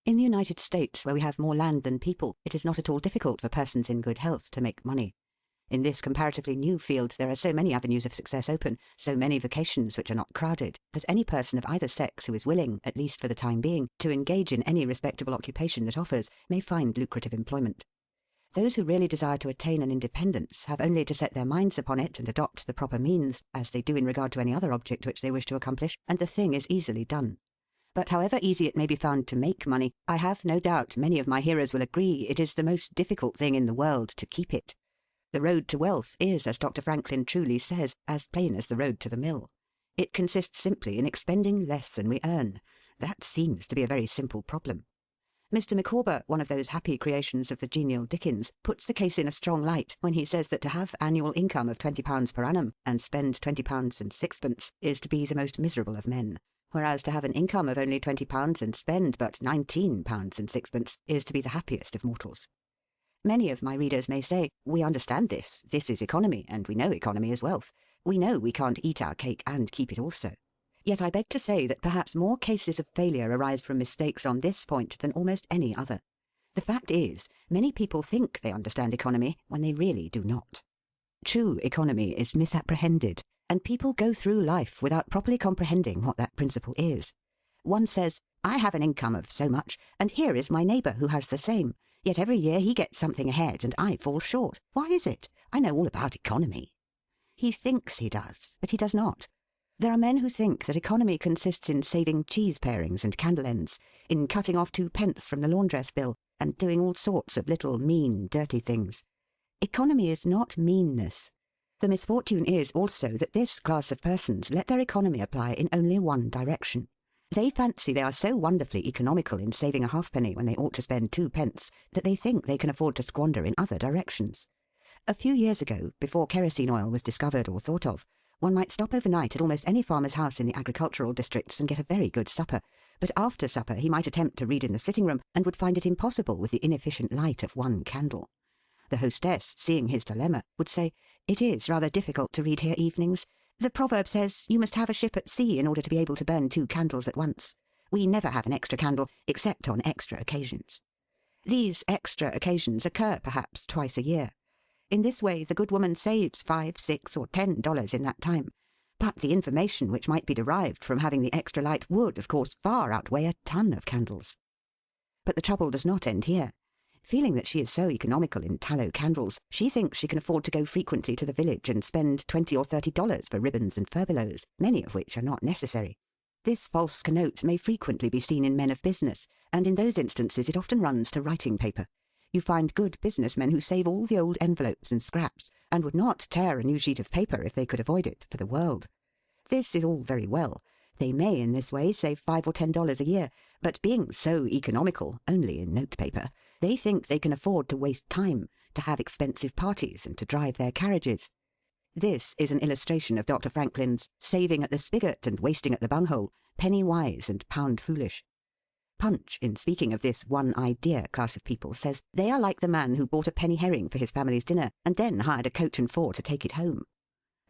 In the United States, where we have more land than people, it is not at all difficult for persons in good health to make money. In this comparatively new field, there are so many avenues of success open, so many vocations which are not crowded, that any person of either sex who is willing, at least for the time being, to engage in any respectable occupation that offers, may find lucrative employment. Those who really desire to attain an independence have only to set their minds upon it and adopt the proper means, as they do in regard to any other object which they wish to accomplish, and the thing is easily done. But however easy it may be found to make money, I have no doubt many of my hearers will agree it is the most difficult thing in the world to keep it. The road to wealth is, as Dr. Franklin truly says, as plain as the road to the mill. It consists simply in expending less than we earn. That seems to be a very simple problem. Mr. Micawber, one of those happy creations of the genial Dickens, puts the case in a strong light when he says that to have annual income of £20 per annum and spend £20 and sixpence is to be the most miserable of men, whereas to have an income of only £20 and spend but £19 and sixpence is to be the happiest of mortals. Many of my readers may say, we understand this is economy, and we know economy is wealth. We know we can't eat our cake and keep it also. Yet I beg to say that perhaps more cases of failure arise from mistakes on this point than almost any other. The fact is, many people think they understand economy when they really do not. True economy is misapprehended, and people go through life without properly comprehending what that principle is. One says, I have an income of so much, and here is my neighbour who has the same. Yet every year he gets something ahead and I fall short. Why is it? I know all about economy. He thinks he does, but he does not. There are men who think that economy consists in saving cheese parings and candle ends, in cutting off 2p from the laundress bill, and doing all sorts of little mean, dirty things. Economy is not meanness. The misfortune is also that this class of persons let their economy apply in only one direction. They fancy they are so wonderfully economical in saving a halfpenny when they ought to spend 2p that they think they can afford to squander in other directions. A few years ago, before kerosene oil was discovered or thought of, one might stop overnight at almost any farmer's house in the agricultural districts and get a very good supper, but after supper he might attempt to read in the sitting room and would find it impossible with the inefficient light of one candle. The hostess, seeing his dilemma, would say, "It is rather difficult to read here evenings. The proverb says you must have a ship at sea in order to be able to burn 2 candles at once. We never have an extra candle, except on extra occasions." These extra occasions occur perhaps twice a year. In this way the good woman saves $5, $6, or $10 in that time. But the information which might be derived from having the extra light would, of course, far outweigh a ton of candles. But the trouble does not end here. Feeling that she is so economical in tallow candles, she thinks she can afford to go frequently to the village and spend $20 or $30 for ribbons and furbelows, many of which are not necessary. This false connote may frequently be seen in men of business, and in those instances it often runs to writing paper. You find good business men who save all the old envelopes and scraps, and would not tear a new sheet of paper if they could avoid it for the world. This is all very well. They may in this way save $5 or $10 a year, but being so economical, only in notepaper, they think they can afford to waste time, to have expensive parties, and to drive their carriages. This is an illustration of Dr. Franklin's saving at the spigot and wasting at the bunghole, penny wise and pound foolish. Punch, in speaking of this one-idea class of people, says they are like the man who bought a penny herring for his family's dinner and then hired a coach and four to take it home.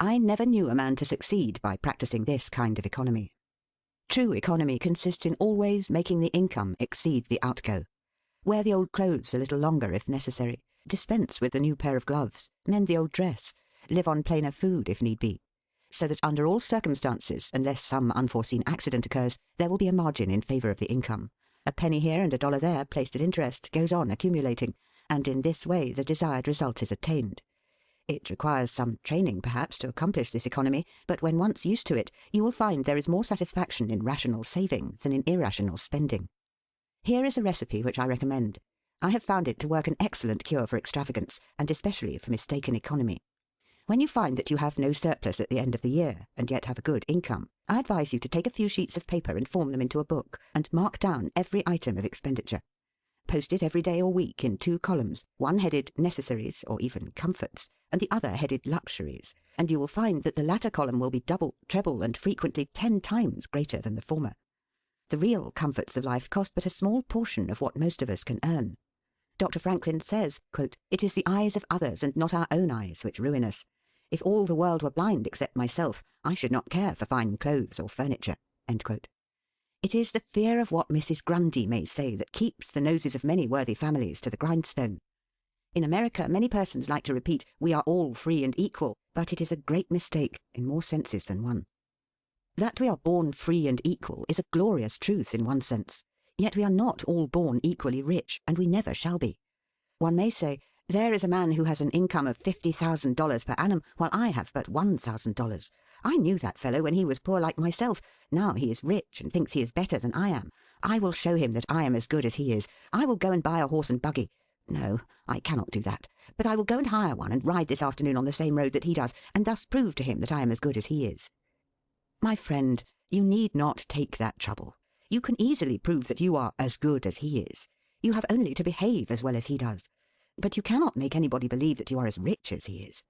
I never knew a man to succeed by practising this kind of economy. True economy consists in always making the income exceed the outgo. Wear the old clothes a little longer if necessary, dispense with the new pair of gloves, mend the old dress, live on plainer food if need be, so that under all circumstances, unless some unforeseen accident occurs, there will be a margin in favour of the income. A penny here and a dollar there, placed at interest, goes on accumulating, and in this way the desired result is attained. It requires some training, perhaps, to accomplish this economy, but when once used to it, you will find there is more satisfaction in rational saving than in irrational spending. Here is a recipe which I recommend. I have found it to work an excellent cure for extravagance, and especially for mistaken economy. When you find that you have no surplus at the end of the year, and yet have a good income, I advise you to take a few sheets of paper and form them into a book, and mark down every item of expenditure. Post it every day or week in 2 columns, one headed Necessaries, or even Comforts, and the other headed Luxuries, and you will find that the latter column will be double, treble, and frequently 10 times greater than the former. The real comforts of life cost but a small portion of what most of us can earn. Dr. Franklin says, quote, "It is the eyes of others and not our own eyes which ruin us. If all the world were blind except myself, I should not care for fine clothes or furniture." End quote. It is the fear of what Mrs. Grundy may say that keeps the noses of many worthy families to the grindstone. In America, many persons like to repeat, "We are all free and equal," but it is a great mistake in more senses than one. That we are born free and equal is a glorious truth in one sense. Yet we are not all born equally rich, and we never shall be. One may say, there is a man who has an income of $50,000 per annum, while I have but $1,000. I knew that fellow when he was poor like myself. Now he is rich and thinks he is better than I am. I will show him that I am as good as he is. I will go and buy a horse and buggy. No, I cannot do that. But I will go and hire one and ride this afternoon on the same road that he does, and thus prove to him that I am as good as he is. My friend, you need not take that trouble. You can easily prove that you are as good as he is. You have only to behave as well as he does. But you cannot make anybody believe that you are as rich as he is.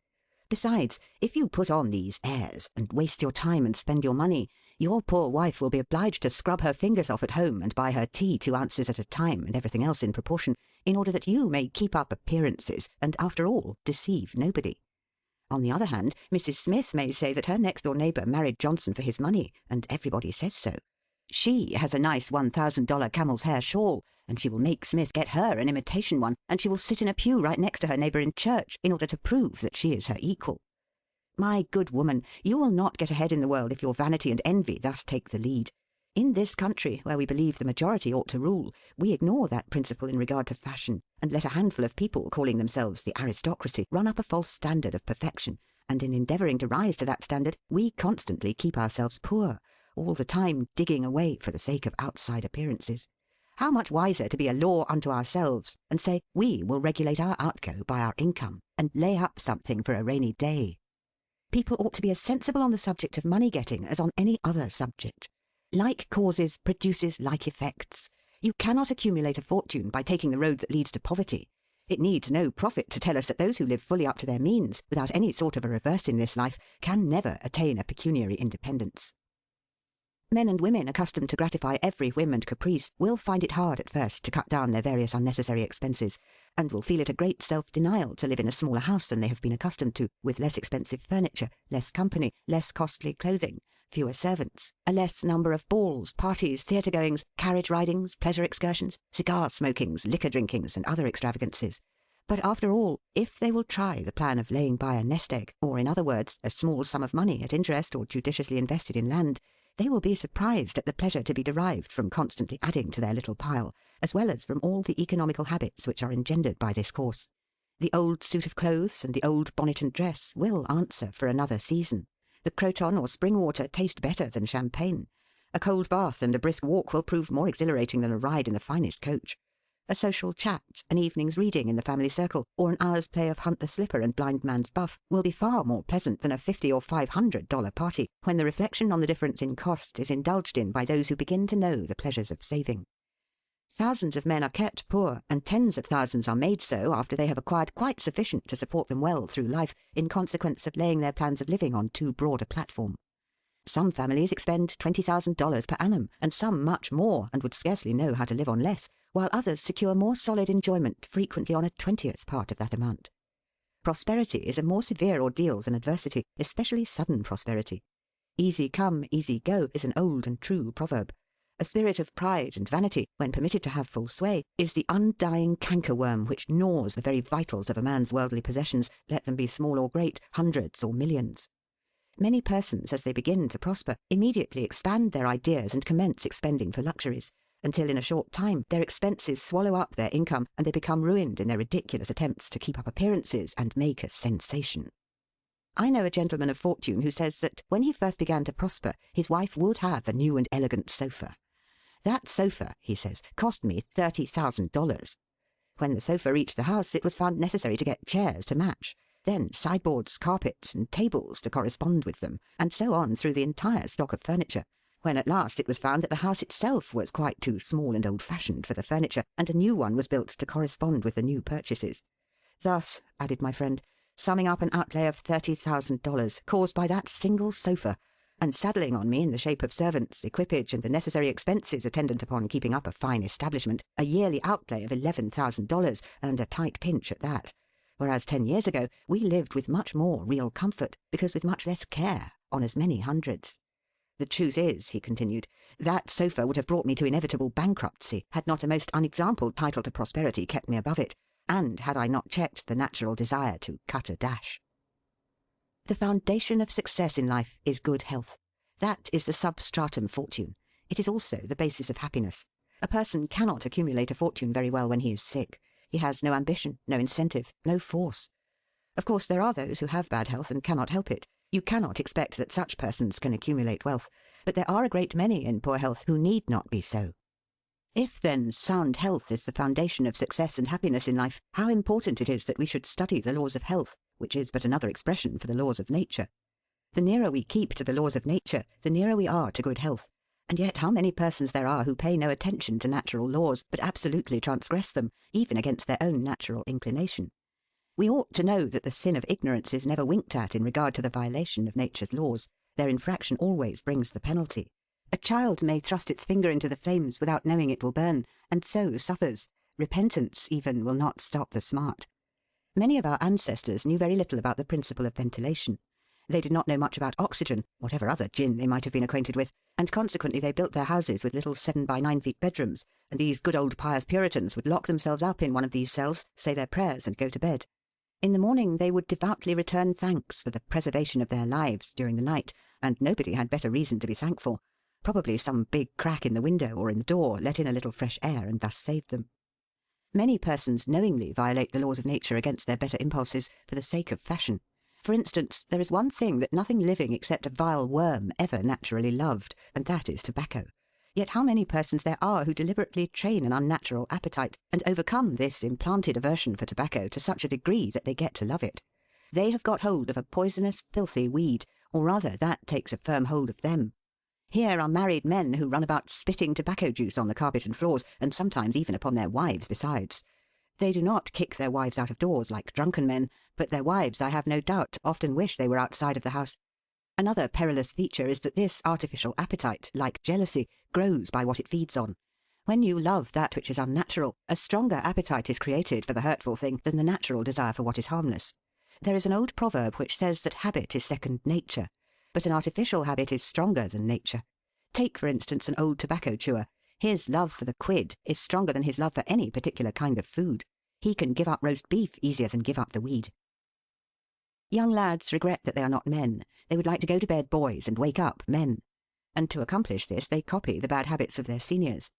Besides, if you put on these airs, and waste your time and spend your money, your poor wife will be obliged to scrub her fingers off at home and buy her tea 2 ounces at a time and everything else in proportion, in order that you may keep up appearances and, after all, deceive nobody. On the other hand, Mrs. Smith may say that her next-door neighbour married Johnson for his money, and everybody says so. She has a nice $1,000 camel's hair shawl, and she will make Smith get her an imitation one, and she will sit in a pew right next to her neighbour in church in order to prove that she is her equal. My good woman, you will not get ahead in the world if your vanity and envy thus take the lead. In this country, where we believe the majority ought to rule, we ignore that principle in regard to fashion, and let a handful of people, calling themselves the aristocracy, run up a false standard of perfection, and in endeavouring to rise to that standard, we constantly keep ourselves poor, all the time digging away for the sake of outside appearances. How much wiser to be a law unto ourselves, and say, we will regulate our outgo by our income, and lay up something for a rainy day. People ought to be as sensible on the subject of money-getting as on any other subject. Like causes produces like effects. You cannot accumulate a fortune by taking the road that leads to poverty. It needs no prophet to tell us that those who live fully up to their means, without any thought of a reverse in this life, can never attain a pecuniary independence. Men and women accustomed to gratify every whim and caprice will find it hard at first to cut down their various unnecessary expenses, and will feel it a great self-denial to live in a smaller house than they have been accustomed to, with less expensive furniture, less company, less costly clothing, fewer servants, a less number of balls, parties, theatre-goings, carriage-ridings, pleasure excursions, cigar-smokings, liquor-drinkings, and other extravagances. But after all, if they will try the plan of laying by a nest-egg, or in other words, a small sum of money at interest or judiciously invested in land, they will be surprised at the pleasure to be derived from constantly adding to their little pile, as well as from all the economical habits which are engendered by this course. The old suit of clothes and the old bonnet and dress will answer for another season. The croton or spring water taste better than champagne. A cold bath and a brisk walk will prove more exhilarating than a ride in the finest coach. A social chat, an evening's reading in the family circle, or an hour's play of hunt the slipper and blind man's buff will be far more pleasant than a $50 or $500 party, when the reflection on the difference in cost is indulged in by those who begin to know the pleasures of saving. Thousands of men are kept poor, and tens of thousands are made so after they have acquired quite sufficient to support them well through life, in consequence of laying their plans of living on too broad a platform. Some families expend $20,000 per annum, and some much more, and would scarcely know how to live on less, while others secure more solid enjoyment frequently on a 20th part of that amount. Prosperity is a more severe ordeal than adversity, especially sudden prosperity. Easy come, easy go is an old and true proverb. A spirit of pride and vanity, when permitted to have full sway, is the undying cankerworm which gnaws the very vitals of a man's worldly possessions, let them be small or great, hundreds or millions. Many persons, as they begin to prosper, immediately expand their ideas and commence expending for luxuries, until in a short time their expenses swallow up their income, and they become ruined in their ridiculous attempts to keep up appearances and make a sensation. I know a gentleman of fortune who says that when he first began to prosper, his wife would have a new and elegant sofa. That sofa, he says, cost me $30,000. When the sofa reached the house, it was found necessary to get chairs to match, then sideboards, carpets, and tables to correspond with them, and so on through the entire stock of furniture, when at last it was found that the house itself was quite too small and old-fashioned for the furniture, and a new one was built to correspond with the new purchases. Thus, added my friend, summing up an outlay of $30,000 caused by that single sofa, and saddling on me in the shape of servants, equipage, and the necessary expenses attendant upon keeping up a fine establishment, a yearly outlay of $11,000, and a tight pinch at that. Whereas 10 years ago we lived with much more real comfort, because with much less care, on as many hundreds. The truth is," he continued, "that sofa would have brought me to inevitable bankruptcy had not a most unexampled title to prosperity kept me above it, and had I not checked the natural desire to cut a dash." The foundation of success in life is good health. That is the substratum fortune. It is also the basis of happiness. A person cannot accumulate a fortune very well when he is sick. He has no ambition, no incentive, no force. Of course, there are those who have bad health and cannot help it. You cannot expect that such persons can accumulate wealth, but there are a great many in poor health who need not be so. If, then, sound health is the foundation of success and happiness in life, how important it is that we should study the laws of health, which is but another expression for the laws of nature. The nearer we keep to the laws of nature, the nearer we are to good health. And yet how many persons there are who pay no attention to natural laws, but absolutely transgress them, even against their own natural inclination. We ought to know that the sin of ignorance is never winked at in regard to the violation of nature's laws. Their infraction always brings the penalty. A child may thrust its finger into the flames without knowing it will burn, and so suffers. Repentance, even, will not stop the smart. Many of our ancestors knew very little about the principle of ventilation. They did not know much about oxygen, whatever other gin they might have been acquainted with, and consequently they built their houses with little 7 by 9 feet bedrooms, and these good old pious Puritans would lock themselves up in one of these cells, say their prayers, and go to bed. In the morning they would devoutly return thanks for the preservation of their lives during the night, and nobody had better reason to be thankful. Probably some big crack in the window or in the door let in a little fresh air and thus saved them. Many persons knowingly violate the laws of nature against their better impulses for the sake of fashion. For instance, there is one thing that nothing living except a vile worm ever naturally loved, and that is tobacco. Yet how many persons there are who deliberately train an unnatural appetite, and overcome this implanted aversion for tobacco to such a degree that they get to love it. They have got hold of a poisonous, filthy weed, or rather that takes a firm hold of them. Here are married men who run about spitting tobacco juice on the carpet and floors, and sometimes even upon their wives besides. They do not kick their wives out of doors like drunken men, but their wives, I have no doubt, often wish they were outside of the house. Another perilous feature is that this artificial appetite, like jealousy, grows by what it feeds on. When you love that which is unnatural, a stronger appetite is created for the hurtful thing than the natural desire for what is harmless. There is an old proverb which says that habit is second nature, but an artificial habit is stronger than nature. Take, for instance, an old tobacco chewer. His love for the quid is stronger than his love for any particular kind of food. He can give up roast beef easier than give up the weed. Young lads regret that they are not men. They would like to go to bed boys and wake up men. And to accomplish this they copy the bad habits of their seniors.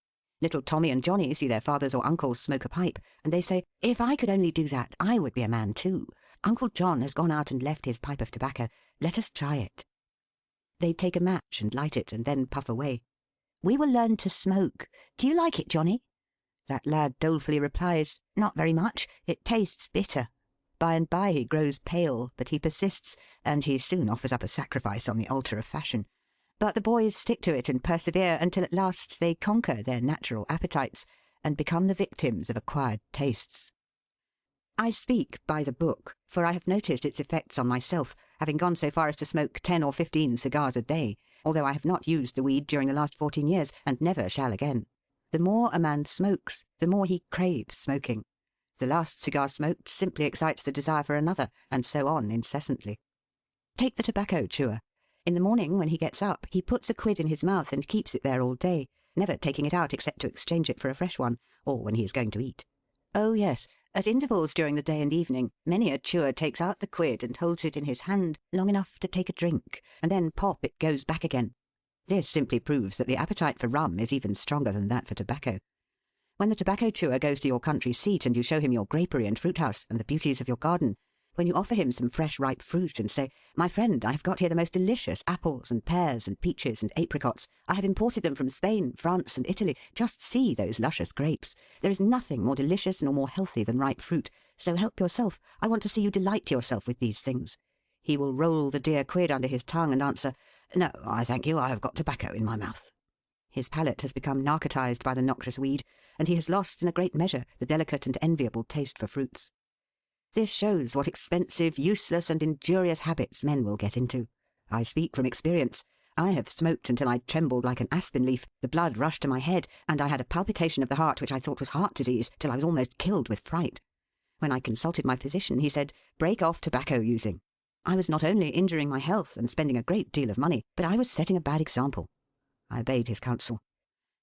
Little Tommy and Johnny see their fathers or uncles smoke a pipe, and they say, "If I could only do that, I would be a man too. Uncle John has gone out and left his pipe of tobacco. Let us try it." They take a match and light it, and then puff away. "We will learn to smoke. Do you like it, Johnny?" That lad dolefully replies, "Not very much. It tastes bitter." By and by he grows pale, but he persists, and he soon offers up a sacrifice on the altar of fashion. But the boys stick to it and persevere until at last they conquer their natural appetites and become the victims of acquired tastes. I speak by the book, for I have noticed its effects on myself, having gone so far as to smoke 10 or 15 cigars a day, although I have not used the weed during the last 14 years, and never shall again. The more a man smokes, the more he craves smoking. The last cigar smoked simply excites the desire for another, and so on incessantly. Take the tobacco chewer. In the morning, when he gets up, he puts a quid in his mouth and keeps it there all day, never taking it out except to exchange it for a fresh one, or when he is going to eat. Oh yes, at intervals during the day and evening, many a chewer takes out the quid and holds it in his hand long enough to take a drink, and then pop it goes back again. This simply proves that the appetite for rum is even stronger than that for tobacco. When the tobacco chewer goes to your country seat and you show him your grapery and fruit house and the beauties of your garden, when you offer him some fresh ripe fruit and say, "My friend, I have got here the most delicious apples and pears and peaches and apricots. I have imported them from Spain, France and Italy. Just see those luscious grapes. There is nothing more delicious nor more healthy than ripe fruit. So help yourself. I want to see you delight yourself with these things." He will roll the dear quid under his tongue and answer, "No, I thank you, I have got tobacco in my mouth." His palate has become narcotized by the noxious weed, and he has lost in a great measure the delicate and enviable taste for fruits. This shows what expensive, useless, and injurious habits men will get into. I speak from experience. I have smoked until I trembled like an aspen leaf, the blood rushed to my head, and I had a palpitation of the heart which I thought was heart disease, till I was almost killed with fright. When I consulted my physician, he said, "Break off tobacco using." I was not only injuring my health and spending a great deal of money, but I was setting a bad example. I obeyed his counsel.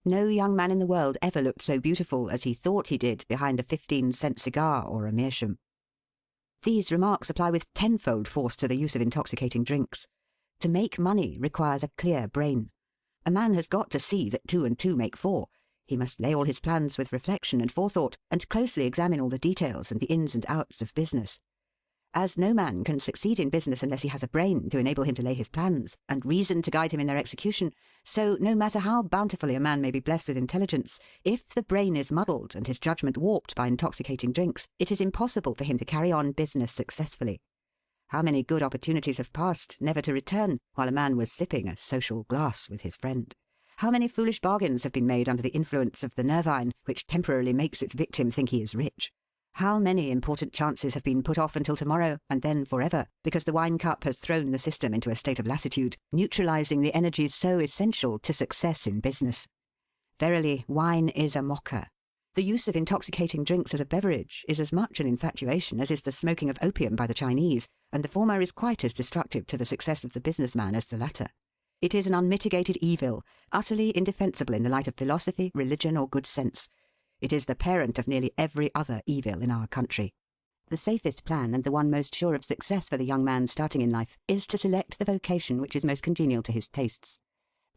No young man in the world ever looked so beautiful as he thought he did behind a 15-cent cigar or a meerschaum. These remarks apply with tenfold force to the use of intoxicating drinks. To make money requires a clear brain. A man has got to see that 2 and 2 make 4. He must lay all his plans with reflection and forethought, and closely examine all the details and the ins and outs of business. As no man can succeed in business unless he has a brain to enable him to lay his plans, and reason to guide him in their execution, so no matter how bountifully a man may be blessed with intelligence, if the brain is muddled and his judgment warped by intoxicating drinks, it is impossible for him to carry on business successfully. How many good opportunities have passed, never to return, while a man was sipping a social glass with his friend? How many foolish bargains have been made under the influence of the nervine, which temporarily makes its victim think he is rich? How many important chances have been put off until tomorrow, and then forever, because the wine cup has thrown the system into a state of lassitude, neutralizing the energies so essential to success in business? Verily, wine is a mocker. The use of intoxicating drinks as a beverage is as much an infatuation as is the smoking of opium by the Chinese, and the former is quite as destructive to the success of the businessman as the latter. It is an unmitigated evil, utterly indefensible in the light of philosophy, religion, or good sense. It is the parent of nearly every other evil in our country. The safest plan, and the one most sure of success for the young man starting in life, is to select the vocation which is most congenial to his tastes.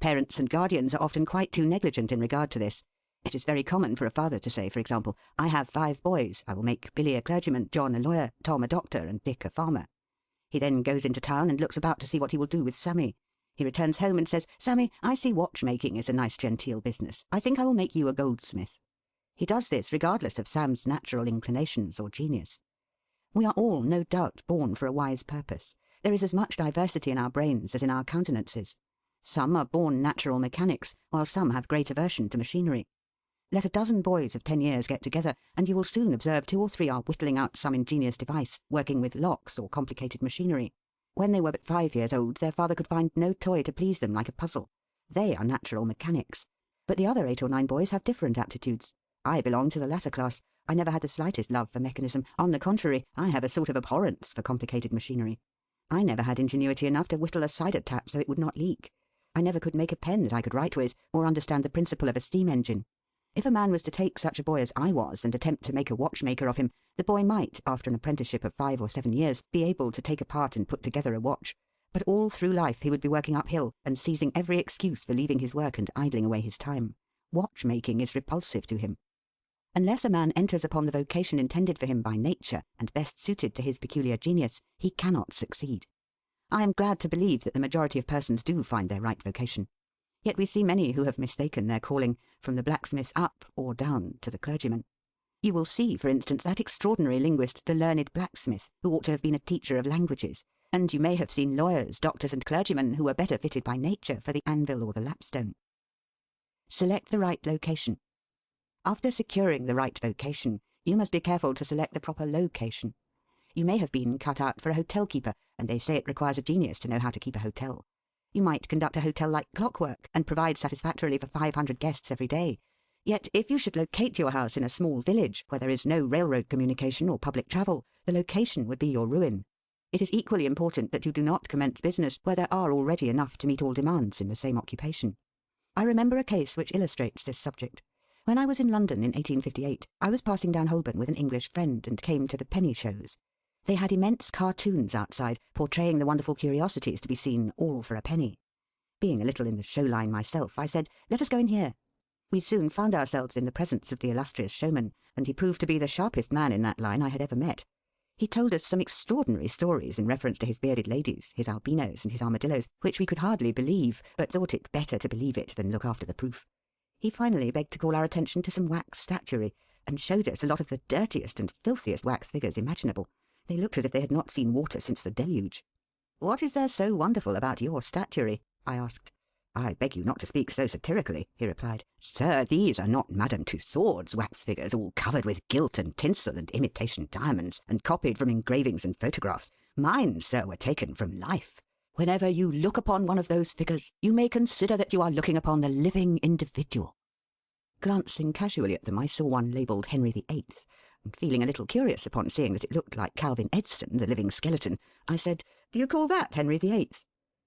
Parents and guardians are often quite too negligent in regard to this. It is very common for a father to say, for example, "I have 5 boys. I will make Billy a clergyman, John a lawyer, Tom a doctor, and Dick a farmer." He then goes into town and looks about to see what he will do with Sammy. He returns home and says, "Sammy, I see watchmaking is a nice genteel business. I think I will make you a goldsmith." He does this regardless of Sam's natural inclinations or genius. We are all, no doubt, born for a wise purpose. There is as much diversity in our brains as in our countenances. Some are born natural mechanics, while some have great aversion to machinery. Let a dozen boys of 10 years get together, and you will soon observe 2 or 3 are whittling out some ingenious device, working with locks or complicated machinery. When they were but 5 years old, their father could find no toy to please them like a puzzle. They are natural mechanics. But the other 8 or 9 boys have different aptitudes. I belong to the latter class. I never had the slightest love for mechanism. On the contrary, I have a sort of abhorrence for complicated machinery. I never had ingenuity enough to whittle a cider tap so it would not leak. I never could make a pen that I could write with, or understand the principle of a steam engine. If a man was to take such a boy as I was and attempt to make a watchmaker of him, the boy might, after an apprenticeship of 5 or 7 years, be able to take apart and put together a watch. But all through life he would be working uphill and seizing every excuse for leaving his work and idling away his time. Watchmaking is repulsive to him. Unless a man enters upon the vocation intended for him by nature and best suited to his peculiar genius, he cannot succeed. I am glad to believe that the majority of persons do find their right vocation. Yet we see many who have mistaken their calling, from the blacksmith up or down to the clergyman. You will see, for instance, that extraordinary linguist, the learned blacksmith, who ought to have been a teacher of languages, and you may have seen lawyers, doctors, and clergymen who were better fitted by nature for the anvil or the lapstone. Select the right location. After securing the right vocation, you must be careful to select the proper location. You may have been cut out for a hotel keeper, and they say it requires a genius to know how to keep a hotel. You might conduct a hotel like clockwork, and provide satisfactorily for 500 guests every day. Yet if you should locate your house in a small village, where there is no railroad communication or public travel, the location would be your ruin. It is equally important that you do not commence business where there are already enough to meet all demands in the same occupation. I remember a case which illustrates this subject. When I was in London in 1858, I was passing down Holborn with an English friend and came to the penny shows. They had immense cartoons outside, portraying the wonderful curiosities to be seen, all for a penny. Being a little in the show line myself, I said, "Let us go in here." We soon found ourselves in the presence of the illustrious showman, and he proved to be the sharpest man in that line I had ever met. He told us some extraordinary stories in reference to his bearded ladies, his albinos, and his armadillos, which we could hardly believe, but thought it better to believe it than look after the proof. He finally begged to call our attention to some wax statuary, and showed us a lot of the dirtiest and filthiest wax figures imaginable. They looked as if they had not seen water since the deluge. "What is there so wonderful about your statuary?" I asked. "I beg you not to speak so satirically," he replied. "Sir, these are not Madame Tussaud's wax figures, all covered with gilt and tinsel and imitation diamonds, and copied from engravings and photographs. Mine, sir, were taken from life. Whenever you look upon one of those figures, you may consider that you are looking upon the living individual." Glancing casually at them, I saw one labelled Henry VIII. and feeling a little curious upon seeing that it looked like Calvin Edson, the living skeleton, I said, "Do you call that Henry VIII?"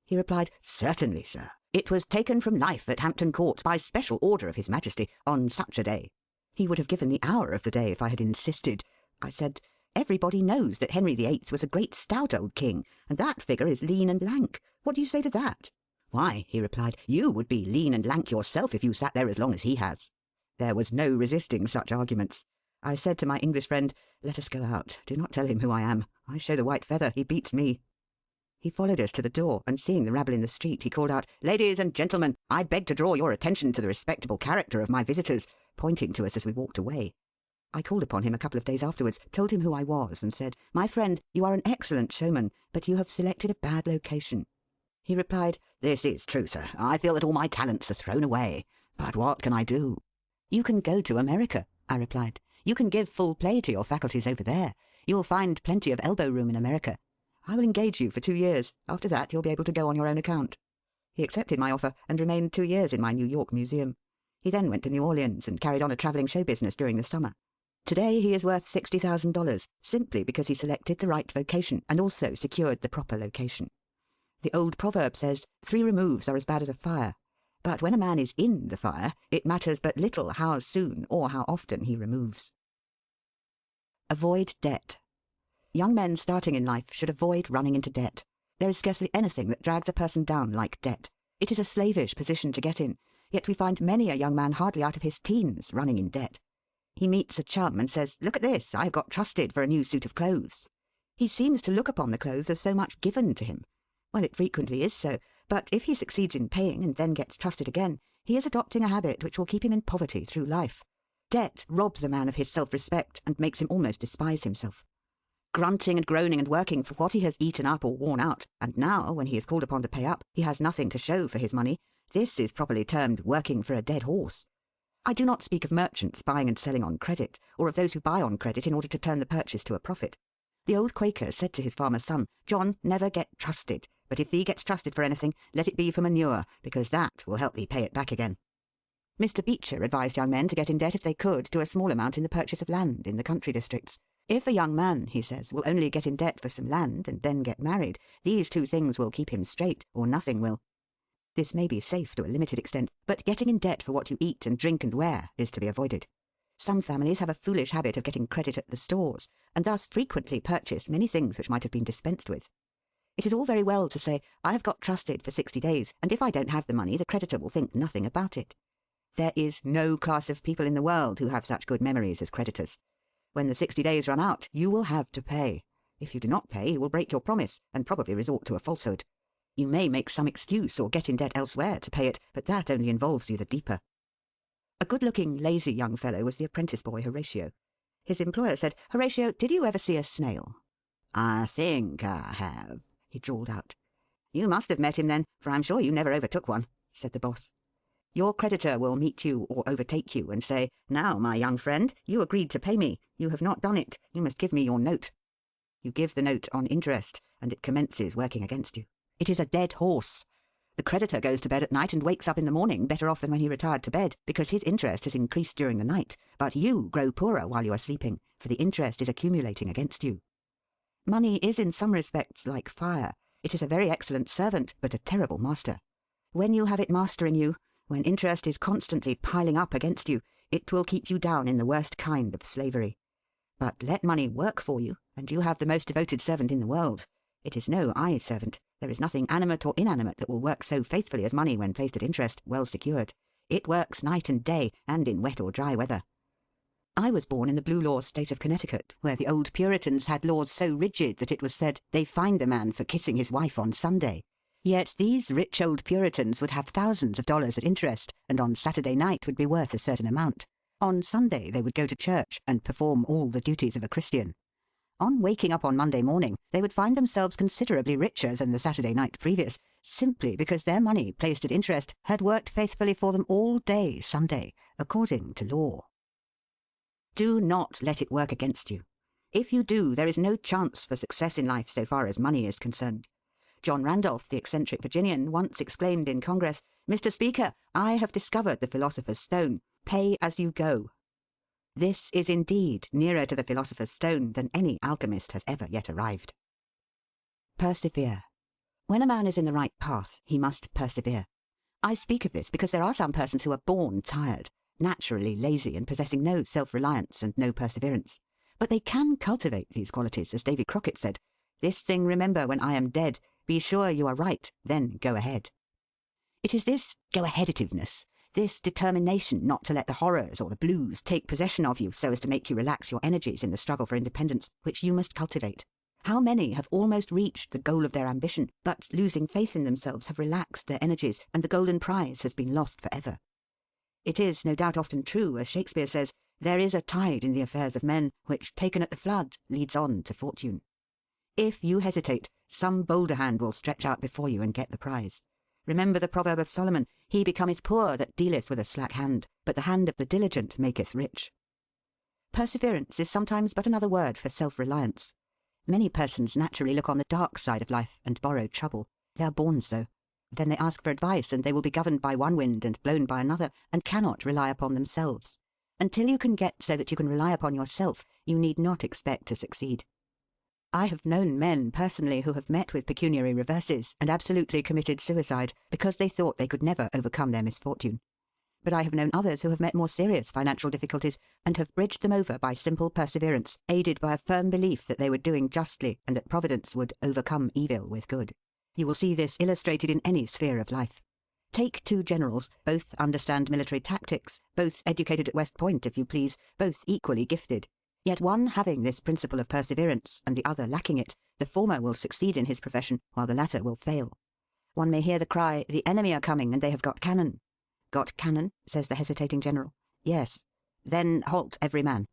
He replied, "Certainly, sir. It was taken from life at Hampton Court by special order of His Majesty on such a day." He would have given the hour of the day if I had insisted. I said, "Everybody knows that Henry VIII was a great stout old king, and that figure is lean and lank. What do you say to that?" "Why," he replied, "you would be lean and lank yourself if you sat there as long as he has." There was no resisting such arguments. I said to my English friend, "Let us go out. Do not tell him who I am. I show the white feather. He beats me." He followed us to the door, and seeing the rabble in the street, he called out, "Ladies and gentlemen, I beg to draw your attention to the respectable character of my visitors," pointing to us as we walked away. I called upon him a couple of days afterwards, told him who I was, and said, "My friend, you are an excellent showman, but you have selected a bad location." He replied, "This is true, sir. I feel that all my talents are thrown away. But what can I do?" "You can go to America," I replied. "You can give full play to your faculties over there. You will find plenty of elbow room in America. I will engage you for 2 years. After that, you'll be able to go on your own account." He accepted my offer and remained 2 years in my New York museum. He then went to New Orleans and carried on a travelling show business during the summer. Today he is worth $60,000, simply because he selected the right vocation and also secured the proper location. The old proverb says, 3 removes are as bad as a fire. But when a man is in the fire, it matters but little how soon or how often he removes. Avoid debt. Young men starting in life should avoid running into debt. There is scarcely anything that drags a person down like debt. It is a slavish position to get in, yet we find many a young man hardly out of his teens running in debt. He meets a chum and says, "Look at this, I have got trusted for a new suit of clothes." He seems to look upon the clothes as so much given to him. Well, it frequently is so, but if he succeeds in paying and then gets trusted again, he is adopting a habit which will keep him in poverty through life. Debt robs a man of his self-respect and makes him almost despise himself. Grunting and groaning and working for what he has eaten up or worn out, and now, when he is called upon to pay up, he has nothing to show for his money, this is properly termed working for a dead horse. I do not speak of merchants buying and selling on credit, or of those who buy on credit in order to turn the purchase to a profit. The old Quaker said to his farmer's son, "John, never get trusted, but if thee gets trusted for anything, let it be for manure, because that will help thee pay it back again." Mr. Beecher advised young men to get in debt if they could to a small amount in the purchase of land in the country districts. If a young man, he says, will only get in debt for some land and then get married, these 2 things will keep him straight, or nothing will. This may be safe to a limited extent, but getting in debt for what you eat and drink and wear is to be avoided. Some families have a foolish habit of getting credit at the stores, and thus frequently purchase many things which might have been dispensed with. It is all very well to say, "I have got trusted for 60 days, and if I don't have the money, the creditor will think nothing about it." There is no class of people in the world who have such good memories as creditors. When the 60 days run out, you will have to pay. If you do not pay, you will break your promise, and probably resort to a falsehood. You may make some excuse or get in debt elsewhere to pay it, but that only involves you the deeper. A good-looking, lazy young fellow was the apprentice boy Horatio. His employer said, "Horatio, did you ever see a snail?" "I think I have," he drawled out. "You must have met him then, for I'm sure you never overtook one," said the boss. Your creditor will meet you or overtake you and say, "Now, my young friend, you agreed to pay me. You have not done it. You must give me your note." You give the note on interest, and it commences working against you. It is a dead horse. The creditor goes to bed at night and wakes up in the morning better off than when he retired to bed, because his interest has increased during the night, but you grow poorer while you are sleeping, for the interest is accumulating against you. Money is in some respects like fire. It is a very excellent servant, but a terrible master. When you have it mastering you, when interest is constantly piling up against you, it will keep you down in the worst kind of slavery. But let money work for you, and you have the most devoted servant in the world. It is no eye servant. There is nothing animate or inanimate that will work so faithfully as money when placed at interest, well secured. It works night and day, and in wet or dry weather. I was born in the Blue Law State of Connecticut, where the old Puritans had laws so rigid that it was said they fined a man for kissing his wife on Sunday. Yet these rich old Puritans would have thousands of dollars at interest, and on Saturday night would be worth a certain amount. On Sunday they would go to church and perform all the duties of a Christian. On waking up on Monday morning, they would find themselves considerably richer than the Saturday night previous, simply because their money placed at interest had worked faithfully for them all day Sunday, according to law. Do not let it work against you. If you do, there is no chance for success in life so far as money is concerned. John Randolph, the eccentric Virginian, once exclaimed in Congress, "Mr. Speaker, I have discovered the philosopher's stone. Pay as you go." This is indeed nearer to the philosopher's stone than any alchemist has ever yet arrived. Persevere. When a man is in the right path, he must persevere. I speak of this because there are some persons who are born tired, naturally lazy and possessing no self-reliance and no perseverance. But they can cultivate these qualities, as Davy Crockett said, "This thing remember when I am dead, be sure you are right, then go ahead." It is this go-aheaditiveness, this determination not to let the horrors or the blues take possession of you so as to make you relax your energies in the struggle for independence, which you must cultivate. How many have almost reached the goal of their ambition, but losing faith in themselves have relaxed their energies, and the golden prize has been lost for ever. It is, no doubt, often true, as Shakespeare says, "There is a tide in the affairs of men, which, taken at the flood, leads on to fortune." If you hesitate, some bolder hand will stretch out before you and get the prize. Remember the proverb of Solomon, "He becometh poor that dealeth with a slack hand, but the hand of the diligent maketh rich." Perseverance is sometimes but another word for self-reliance. Many persons naturally look on the dark side of life and borrow trouble. They are born so. Then they ask for advice, and they will be governed by one wind and blown by another, and cannot rely upon themselves. Until you can get so that you can rely upon yourself, you need not expect to succeed. I have known men personally who have met with pecuniary reverses and absolutely committed suicide because they thought they could never overcome their misfortune. But I have known others who have met more serious financial difficulties and have bridged them over by simple perseverance, aided by a firm belief that they were doing justly and that Providence would overcome evil with good. You will see this illustrated in any sphere of life. Take two generals, both understand military tactics, both educated at West Point, if you please, both equally gifted. Yet one having this principle of perseverance, and the other lacking it, the former will succeed in his profession, while the latter will fail. One may hear the cry, "The enemy are coming, and they have got cannon." "Got cannon?" says the hesitating general. "Yes." "Then halt every man."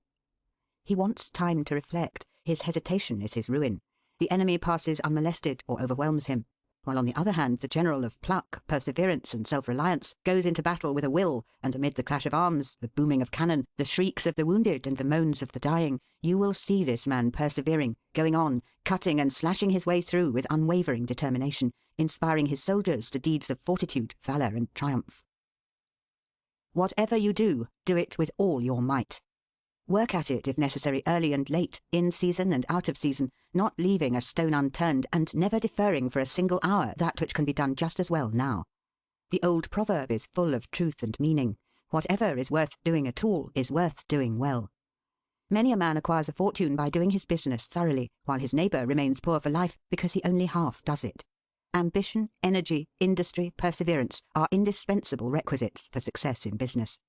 He wants time to reflect. His hesitation is his ruin. The enemy passes unmolested, or overwhelms him. While on the other hand the general of pluck, perseverance, and self-reliance goes into battle with a will, and amid the clash of arms, the booming of cannon, the shrieks of the wounded, and the moans of the dying, you will see this man persevering, going on, cutting and slashing his way through with unwavering determination, inspiring his soldiers to deeds of fortitude, valour, and triumph. Whatever you do, do it with all your might. Work at it, if necessary, early and late, in season and out of season, not leaving a stone unturned, and never deferring for a single hour that which can be done just as well now. The old proverb is full of truth and meaning. Whatever is worth doing at all is worth doing well. Many a man acquires a fortune by doing his business thoroughly, while his neighbour remains poor for life because he only half does it. Ambition, energy, industry, perseverance are indispensable requisites for success in business.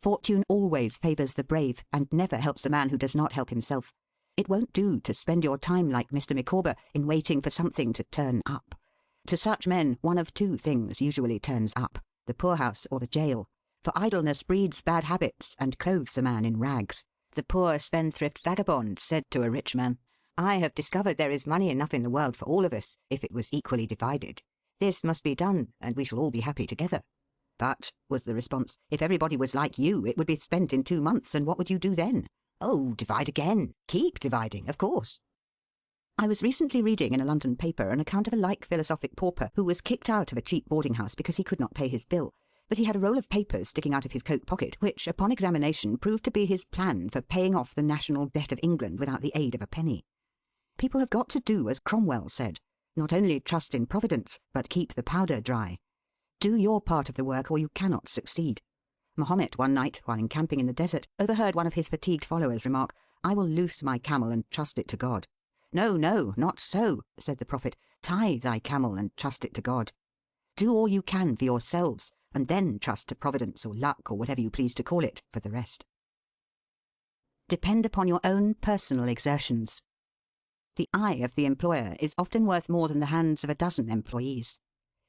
Fortune always favours the brave, and never helps a man who does not help himself. It won't do to spend your time like Mr. Micawber in waiting for something to turn up. To such men, one of two things usually turns up: the poorhouse or the jail. For idleness breeds bad habits, and clothes a man in rags. The poor spendthrift vagabond said to a rich man, "I have discovered there is money enough in the world for all of us, if it was equally divided. This must be done, and we shall all be happy together." "But," was the response, "if everybody was like you, it would be spent in 2 months, and what would you do then?" "Oh, divide again. Keep dividing, of course." I was recently reading in a London paper an account of a like philosophic pauper who was kicked out of a cheap boarding house because he could not pay his bill, but he had a roll of papers sticking out of his coat pocket, which, upon examination, proved to be his plan for paying off the national debt of England without the aid of a penny. People have got to do as Cromwell said, not only trust in Providence, but keep the powder dry. Do your part of the work, or you cannot succeed. Mahomet one night, while encamping in the desert, overheard one of his fatigued followers remark, "I will loose my camel and trust it to God." "No, no, not so," said the Prophet. "Tie thy camel and trust it to God. Do all you can for yourselves, and then trust to Providence or luck, or whatever you please to call it, for the rest." Depend upon your own personal exertions. The eye of the employer is often worth more than the hands of a dozen employees.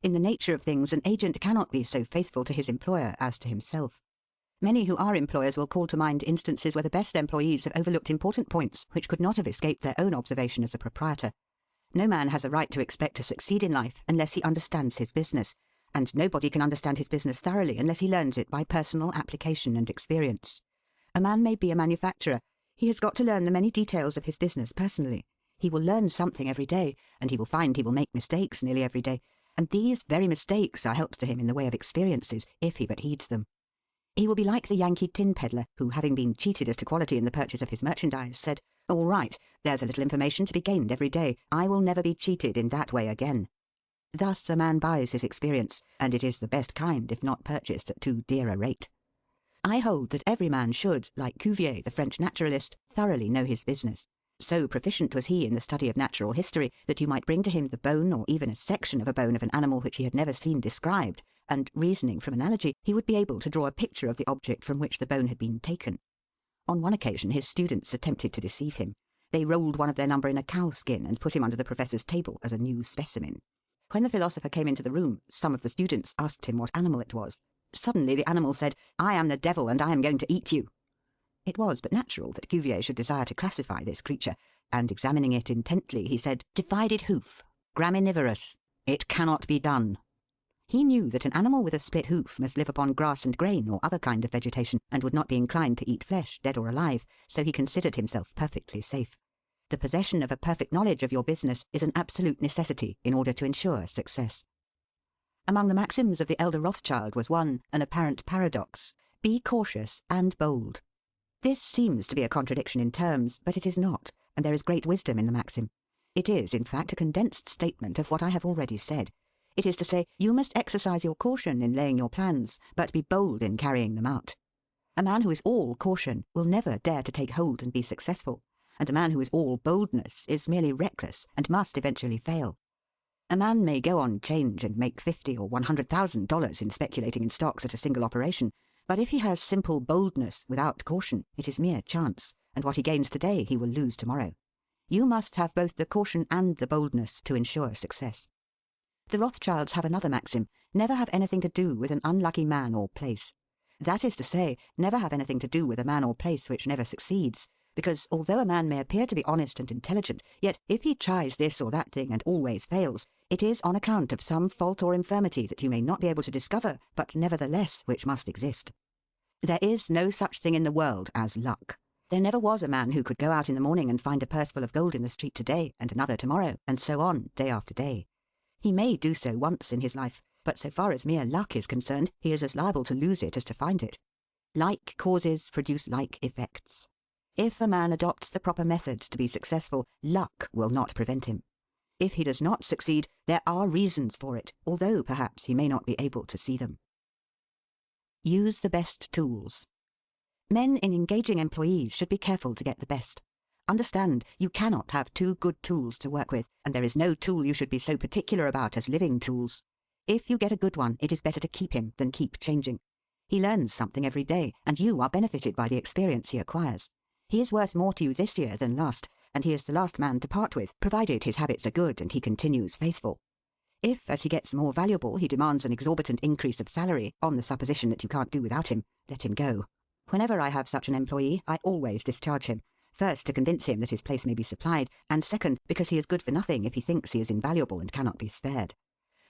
In the nature of things, an agent cannot be so faithful to his employer as to himself. Many who are employers will call to mind instances where the best employees have overlooked important points which could not have escaped their own observation as a proprietor. No man has a right to expect to succeed in life unless he understands his business, and nobody can understand his business thoroughly unless he learns it by personal application and experience. A man may be a manufacturer. He has got to learn the many details of his business personally. He will learn something every day, and he will find he will make mistakes nearly every day, and these very mistakes are helps to him in the way of experiences, if he but heeds them. He will be like the Yankee tin peddler who, having been cheated as to quality in the purchase of his merchandise, said, "All right, there's a little information to be gained every day. I will never be cheated in that way again." Thus a man buys his experience, and it is the best kind if not purchased at too dear a rate. I hold that every man should, like Cuvier, the French naturalist, thoroughly know his business. So proficient was he in the study of natural history that you might bring to him the bone or even a section of a bone of an animal which he had never seen described, and, reasoning from analogy, he would be able to draw a picture of the object from which the bone had been taken. On one occasion his students attempted to deceive him. They rolled one of their number in a cow skin and put him under the professor's table as a new specimen. When the philosopher came into the room, some of the students asked him what animal it was. Suddenly the animal said, "I am the devil, and I am going to eat you." It was but natural that Cuvier should desire to classify this creature, and examining it intently, he said, "Divided hoof, graminivorous. It cannot be done." He knew that an animal with a split hoof must live upon grass and grain or other kind of vegetation, and would not be inclined to eat flesh, dead or alive, so he considered himself perfectly safe. The possession of a perfect knowledge of your business is an absolute necessity in order to ensure success. Among the maxims of the elder Rothschild was one, an apparent paradox: be cautious and bold. This seems to be a contradiction in terms, but it is not, and there is great wisdom in the maxim. It is, in fact, a condensed statement of what I have already said. It is to say, you must exercise your caution in laying your plans, but be bold in carrying them out. A man who is all caution will never dare to take hold and be successful, and a man who is all boldness is merely reckless and must eventually fail. A man may go on 'change and make $50,000 or $100,000 in speculating in stocks at a single operation, but if he has simple boldness without caution, it is mere chance, and what he gains today he will lose tomorrow. You must have both the caution and the boldness to ensure success. The Rothschilds have another maxim: never have anything to do with an unlucky man or place. That is to say, never have anything to do with a man or place which never succeeds, because although a man may appear to be honest and intelligent, yet if he tries this or that thing and always fails, it is on account of some fault or infirmity that you may not be able to discover, but nevertheless which must exist. There is no such thing in the world as luck. There never was a man who could go out in the morning and find a purse full of gold in the street today, and another tomorrow, and so on, day after day. He may do so once in his life, but so far as mere luck is concerned, he is as liable to lose it as to find it. Like causes produce like effects. If a man adopts the proper methods to be successful, luck will not prevent him. If he does not succeed, there are reasons for it, although perhaps he may not be able to see them. Use the best tools. Men in engaging employees should be careful to get the best. Understand, you cannot have two good tools to work with, and there is no tool you should be so particular about as living tools. If you get a good one, it is better to keep him than keep changing. He learns something every day, and you are benefited by the experience he acquires. He is worth more to you this year than last, and he is the last man to part with, provided his habits are good and he continues faithful. If, as he gets more valuable, he demands an exorbitant increase of salary, on the supposition that you can't do without him, let him go. Whenever I have such an employee, I always discharge him. First, to convince him that his place may be supplied, and second, because he is good for nothing if he thinks he is invaluable and cannot be spared.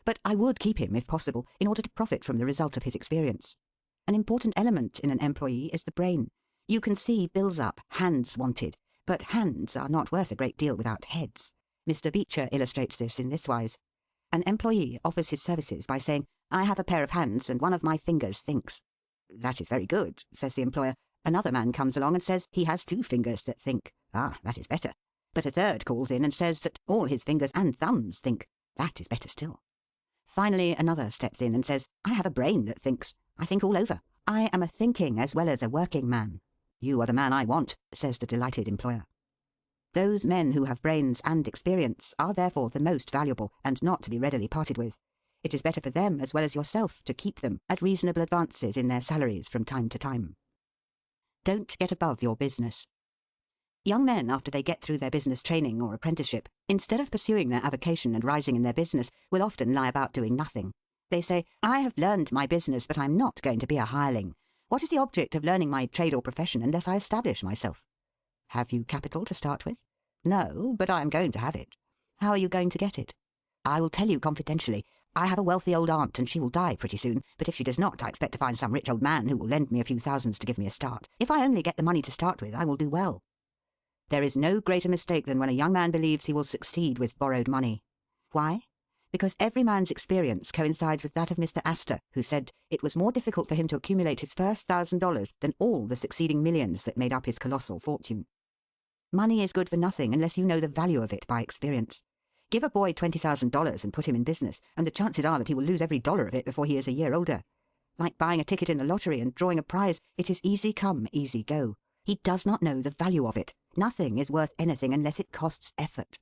But I would keep him, if possible, in order to profit from the result of his experience. An important element in an employee is the brain. You can see bills up, hands wanted, but hands are not worth a great deal without heads. Mr. Beecher illustrates this in this wise. An employee offers his services by saying, "I have a pair of hands and one of my fingers thinks." "That is very good," says the employer. Another man comes along and says he has 2 fingers that think. "Ah, that is better." But a third calls in and says that all his fingers and thumbs think. That is better still. Finally, another steps in and says, "I have a brain that thinks. I think all over. I am a thinking as well as a working man." "You are the man I want," says the delighted employer. Those men who have brains and experience are therefore the most valuable, and not to be readily parted with. It is better for them, as well as yourself, to keep them at reasonable advances in their salaries from time to time. Don't get above your business. Young men, after they get through their business training or apprenticeship, instead of pursuing their avocation and rising in their business, will often lie about doing nothing. They say, "I have learned my business, but I'm not going to be a hireling. What is the object of learning my trade or profession unless I establish myself?" Have you capital to start with? No, but I am going to have it. How are you going to get it? I will tell you confidentially. I have a wealthy old aunt, and she will die pretty soon, but if she does not, I expect to find some rich old man who will lend me a few thousands to give me a start. If I only get the money to start with, I will do well. There is no greater mistake than when a young man believes he will succeed with borrowed money. Why? Because every man's experience coincides with that of Mr. Astor, who said it was more difficult for him to accumulate his first $1,000 than all the succeeding millions that made up his colossal fortune. Money is good for nothing unless you know the value of it by experience. Give a boy $20,000 and put him in business, and the chances are that he will lose every dollar of it before he is a year older. Like buying a ticket in the lottery and drawing a prize, it is easy come, easy go. He does not know the value of it. Nothing is worth anything unless it costs effort.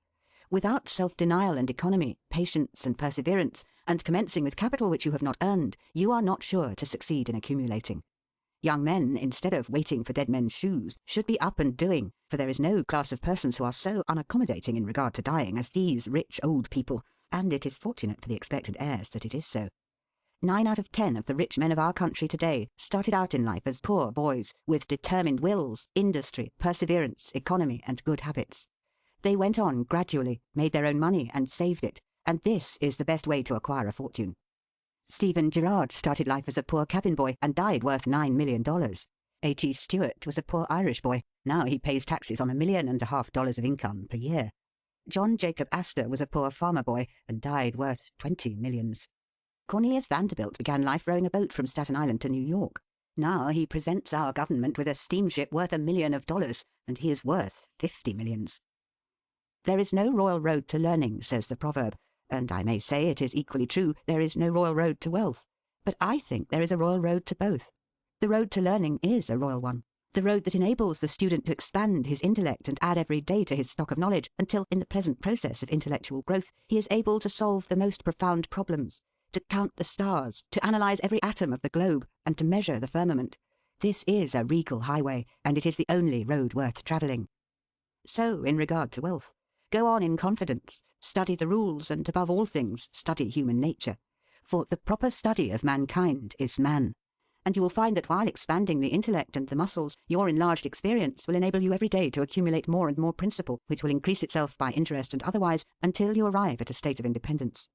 Without self-denial and economy, patience and perseverance, and commencing with capital which you have not earned, you are not sure to succeed in accumulating. Young men, instead of waiting for dead men's shoes, should be up and doing, for there is no class of persons who are so unaccommodating in regard to dying as these rich old people, and it is fortunate for the expectant heirs that it is so. 9 out of 10 of the rich men of our country today started out in life as poor boys, with determined wills, industry, perseverance, economy, and good habits. They went on gradually, made their own money, and saved it, and this is the best way to acquire a fortune. Stephen Girard started life as a poor cabin boy and died worth $9 million. A.T. Stewart was a poor Irish boy. Now he pays taxes on $1.5 million of income per year. John Jacob Astor was a poor farmer boy and died worth 20 millions. Cornelius Vanderbilt began life rowing a boat from Staten Island to New York. Now he presents our government with a steamship worth $1 million, and he is worth 50 millions. There is no royal road to learning, says the proverb, and I may say it is equally true, there is no royal road to wealth. But I think there is a royal road to both. The road to learning is a royal one. The road that enables the student to expand his intellect and add every day to his stock of knowledge until, in the pleasant process of intellectual growth, he is able to solve the most profound problems, to count the stars, to analyze every atom of the globe, and to measure the firmament. This is a regal highway, and it is the only road worth travelling. So, in regard to wealth, go on in confidence, study the rules, and above all things, study human nature. For the proper study of mankind is man. And you will find that while expanding the intellect and the muscles, your enlarged experience will enable you every day to accumulate more and more principle, which will increase itself by interest and otherwise until you arrive at a state of independence.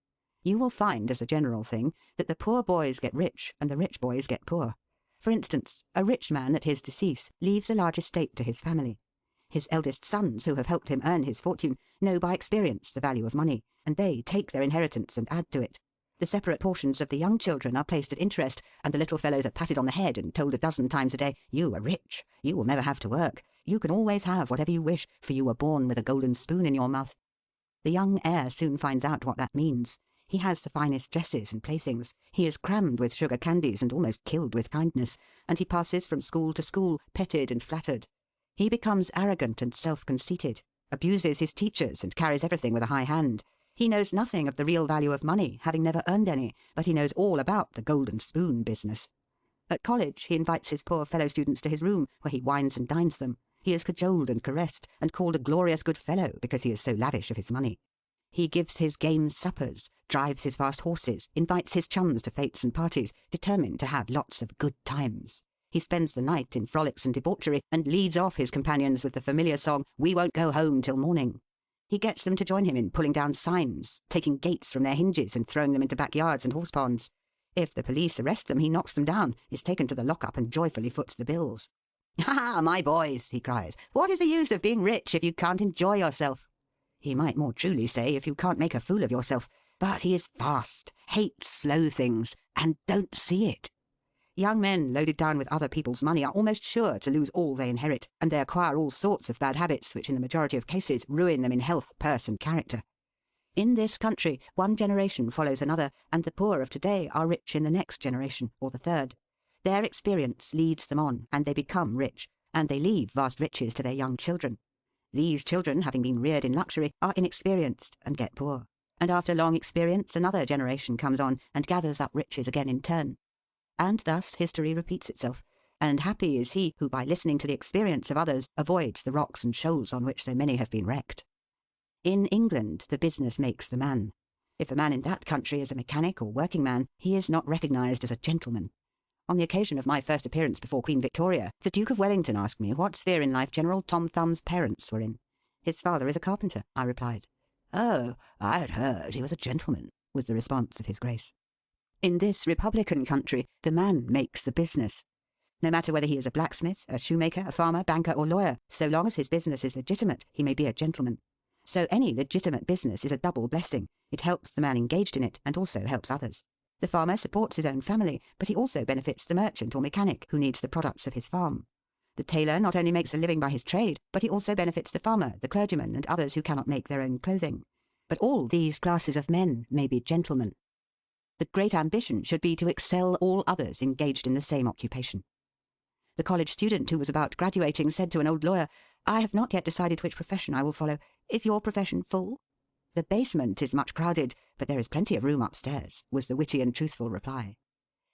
You will find, as a general thing, that the poor boys get rich and the rich boys get poor. For instance, a rich man at his decease leaves a large estate to his family. His eldest sons, who have helped him earn his fortune, know by experience the value of money, and they take their inheritance and add to it. The separate portions of the young children are placed at interest, and the little fellows are patted on the head and told a dozen times a day, "You are rich. You will never have to work. You can always have whatever you wish, for you were born with a golden spoon in your mouth." The young heir soon finds out what that means. He has the finest dresses and playthings. He is crammed with sugar candies and almost killed with kindness, and he passes from school to school, petted and flattered. He becomes arrogant and self-conceited, abuses his teachers, and carries everything with a high hand. He knows nothing of the real value of money, having never earned any, but he knows all about the golden spoon business. At college, he invites his poor fellow-students to his room, where he wines and dines them. He is cajoled and caressed, and called a glorious good fellow because he is so lavish of his money. He gives his game suppers, drives his fast horses, invites his chums to fêtes and parties, determined to have lots of good times. He spends the night in frolics and debauchery, and leads off his companions with the familiar song, "We won't go home till morning." He gets them to join him in pulling down signs, taking gates from their hinges and throwing them into backyards and horse ponds. If the police arrest them, he knocks them down, is taken to the lock-up, and joyfully foots the bills. "Ha, my boys," he cries, "what is the use of being rich if you can't enjoy yourself?" He might more truly say, if you can't make a fool of yourself. But he is fast, hates slow things, and don't see it. Young men loaded down with other people's money are almost sure to lose all they inherit, and they acquire all sorts of bad habits which in the majority of cases ruin them in health, purse, and character. In this country, one generation follows another, and the poor of today are rich in the next generation, or the third. Their experience leads them on, and they become rich, and they leave vast riches to their young children. These children, having been reared in luxury, are inexperienced and get poor. And after long experience, another generation comes on and gathers up riches again in turn. And thus history repeats itself, and happy is he who by listening to the experience of others avoids the rocks and shoals on which so many have been wrecked. In England, the business makes the man. If a man in that country is a mechanic or working man, he is not recognised as a gentleman. On the occasion of my first appearance before Queen Victoria, the Duke of Wellington asked me what sphere in life General Tom Thumb's parents were in. "His father is a carpenter," I replied. "Oh, I had heard he was a gentleman," was the response of His Grace. In this republican country, the man makes the business. No matter whether he is a blacksmith, a shoemaker, a farmer, banker, or lawyer, so long as his business is legitimate, he may be a gentleman. So any legitimate business is a double blessing. It helps the man engaged in it and also helps others. The farmer supports his own family, but he also benefits the merchant or mechanic who needs the products of his farm. The tailor not only makes a living by his trade, but he also benefits the farmer, the clergyman, and others who cannot make their own clothing. But all these classes of men may be gentlemen. The great ambition should be to excel all others engaged in the same occupation. The college student who was about graduating said to an old lawyer, "I have not yet decided which profession I will follow. Is your profession full?" "The basement is much crowded, but there is plenty of room upstairs," was the witty and truthful reply.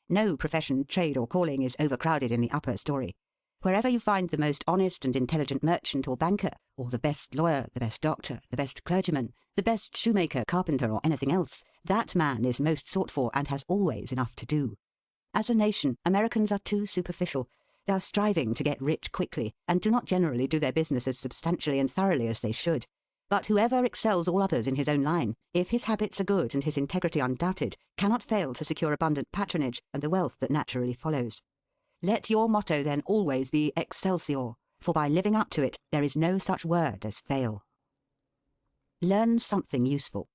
No profession, trade, or calling is overcrowded in the upper story. Wherever you find the most honest and intelligent merchant or banker, or the best lawyer, the best doctor, the best clergyman, the best shoemaker, carpenter, or anything else, that man is most sought for and has always enough to do. As a nation, Americans are too superficial. They are striving to get rich quickly, and do not generally do their business as substantially and thoroughly as they should. But whoever excels all others in his own line, if his habits are good and his integrity undoubted, cannot fail to secure abundant patronage and the wealth that naturally follows. Let your motto then always be Excelsior, for by living up to it there is no such word as fail. Learn something useful.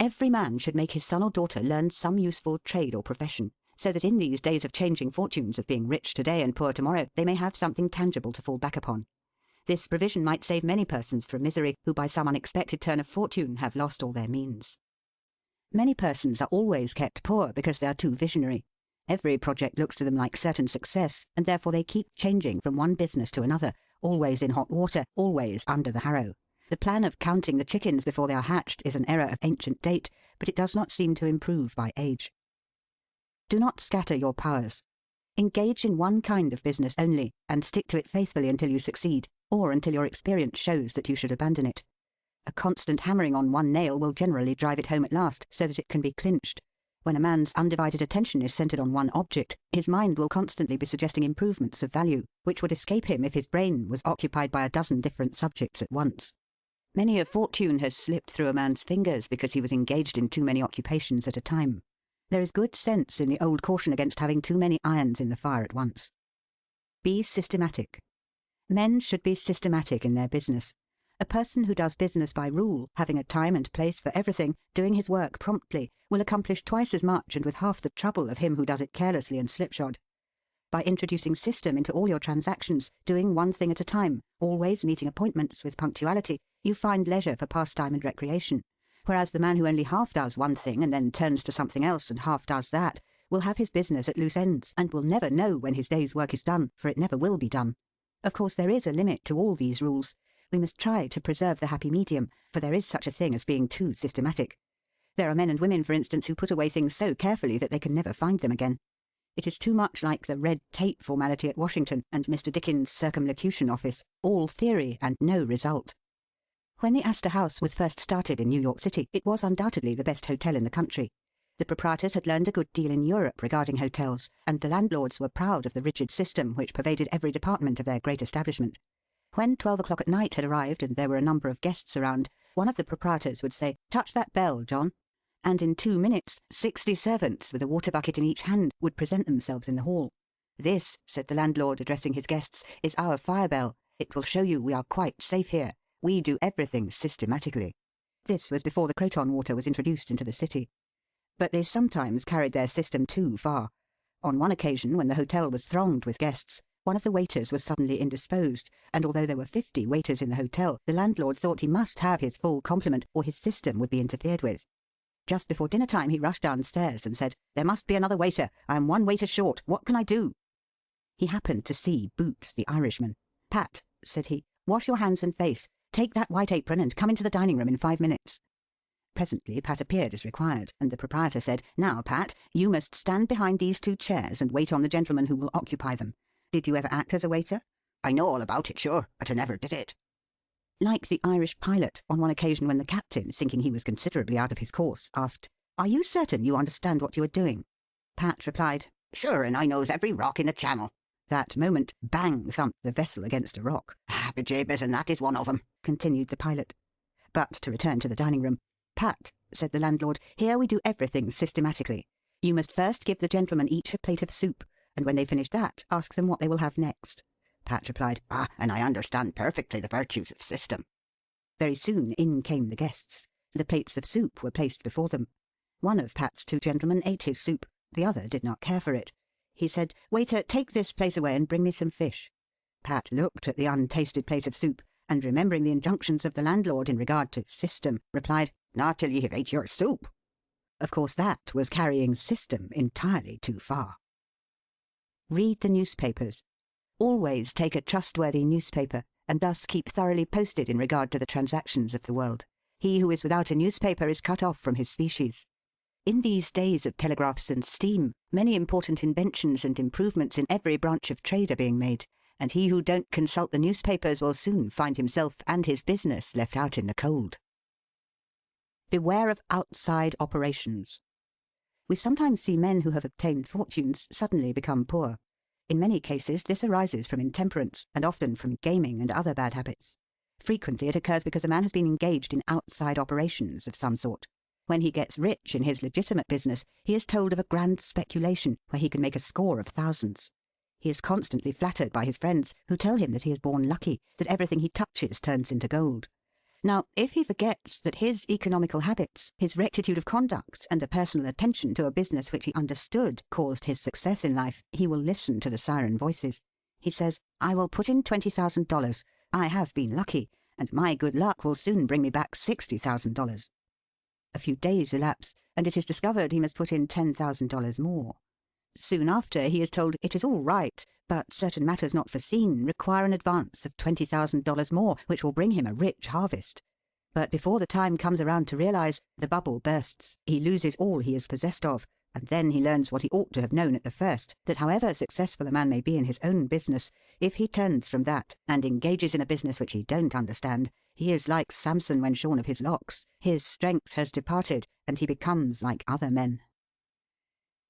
Every man should make his son or daughter learn some useful trade or profession, so that in these days of changing fortunes, of being rich today and poor tomorrow, they may have something tangible to fall back upon. This provision might save many persons from misery who by some unexpected turn of fortune have lost all their means. Many persons are always kept poor because they are too visionary. Every project looks to them like certain success, and therefore they keep changing from one business to another, always in hot water, always under the harrow. The plan of counting the chickens before they are hatched is an error of ancient date, but it does not seem to improve by age. Do not scatter your powers. Engage in one kind of business only, and stick to it faithfully until you succeed, or until your experience shows that you should abandon it. A constant hammering on one nail will generally drive it home at last, so that it can be clinched. When a man's undivided attention is centred on one object, his mind will constantly be suggesting improvements of value, which would escape him if his brain was occupied by a dozen different subjects at once. Many a fortune has slipped through a man's fingers because he was engaged in too many occupations at a time. There is good sense in the old caution against having too many irons in the fire at once. Be systematic. Men should be systematic in their business. A person who does business by rule, having a time and place for everything, doing his work promptly, will accomplish twice as much and with half the trouble of him who does it carelessly and slipshod. By introducing system into all your transactions, doing one thing at a time, always meeting appointments with punctuality, you find leisure for pastime and recreation. Whereas the man who only half does one thing and then turns to something else and half does that, will have his business at loose ends and will never know when his day's work is done, for it never will be done. Of course there is a limit to all these rules. We must try to preserve the happy medium, for there is such a thing as being too systematic. There are men and women, for instance, who put away things so carefully that they can never find them again. It is too much like the red tape formality at Washington and Mr. Dickens' circumlocution office, all theory and no result. When the Astor House was first started in New York City, it was undoubtedly the best hotel in the country. The proprietors had learned a good deal in Europe regarding hotels, and the landlords were proud of the rigid system which pervaded every department of their great establishment. When 12 o'clock at night had arrived and there were a number of guests around, one of the proprietors would say, "Touch that bell, John." And in 2 minutes, 60 servants, with a water bucket in each hand, would present themselves in the hall. "This," said the landlord, addressing his guests, "is our fire bell. It will show you we are quite safe here. We do everything systematically." This was before the Croton water was introduced into the city. But they sometimes carried their system too far. On one occasion, when the hotel was thronged with guests, one of the waiters was suddenly indisposed, and although there were 50 waiters in the hotel, the landlord thought he must have his full complement or his system would be interfered with. Just before dinner time he rushed downstairs and said, "There must be another waiter. I am one waiter short. What can I do?" He happened to see Boots, the Irishman. "Pat," said he, "wash your hands and face. Take that white apron and come into the dining-room in 5 minutes." Presently Pat appeared as required, and the proprietor said, "Now, Pat, you must stand behind these 2 chairs and wait on the gentleman who will occupy them. Did you ever act as a waiter?" "I know all about it, sure, but I never did it." Like the Irish pilot, on one occasion when the captain, thinking he was considerably out of his course, asked, "Are you certain you understand what you are doing?" Pat replied, "Sure, and I knows every rock in the channel." That moment, bang thumped the vessel against a rock. "Ah, bejabers, and that is one of them," continued the pilot. But to return to the dining-room. "Pat," said the landlord, "here we do everything systematically. You must first give the gentlemen each a plate of soup, and when they finish that, ask them what they will have next." Pat replied, "Ah, and I understand perfectly the virtues of system." Very soon in came the guests. The plates of soup were placed before them. One of Pat's two gentlemen ate his soup. The other did not care for it. He said, "Waiter, take this plate away and bring me some fish." Pat looked at the untasted plate of soup, and remembering the injunctions of the landlord in regard to system, replied, "Not till ye have ate your soup." Of course that was carrying system entirely too far. Read the newspapers. Always take a trustworthy newspaper, and thus keep thoroughly posted in regard to the transactions of the world. He who is without a newspaper is cut off from his species. In these days of telegraphs and steam, many important inventions and improvements in every branch of trade are being made, and he who don't consult the newspapers will soon find himself and his business left out in the cold. Beware of outside operations. We sometimes see men who have obtained fortunes suddenly become poor. In many cases this arises from intemperance, and often from gaming and other bad habits. Frequently it occurs because a man has been engaged in outside operations of some sort. When he gets rich in his legitimate business, he is told of a grand speculation where he can make a score of thousands. He is constantly flattered by his friends, who tell him that he is born lucky, that everything he touches turns into gold. Now, if he forgets that his economical habits, his rectitude of conduct, and a personal attention to a business which he understood caused his success in life, he will listen to the siren voices. He says, "I will put in $20,000. I have been lucky, and my good luck will soon bring me back $60,000. A few days elapse, and it is discovered he must put in $10,000 more. Soon after he is told it is all right, but certain matters not foreseen require an advance of $20,000 more, which will bring him a rich harvest. But before the time comes around to realize, the bubble bursts, he loses all he is possessed of, and then he learns what he ought to have known at the first, that however successful a man may be in his own business, if he turns from that and engages in a business which he don't understand, he is like Samson when shorn of his locks. His strength has departed, and he becomes like other men.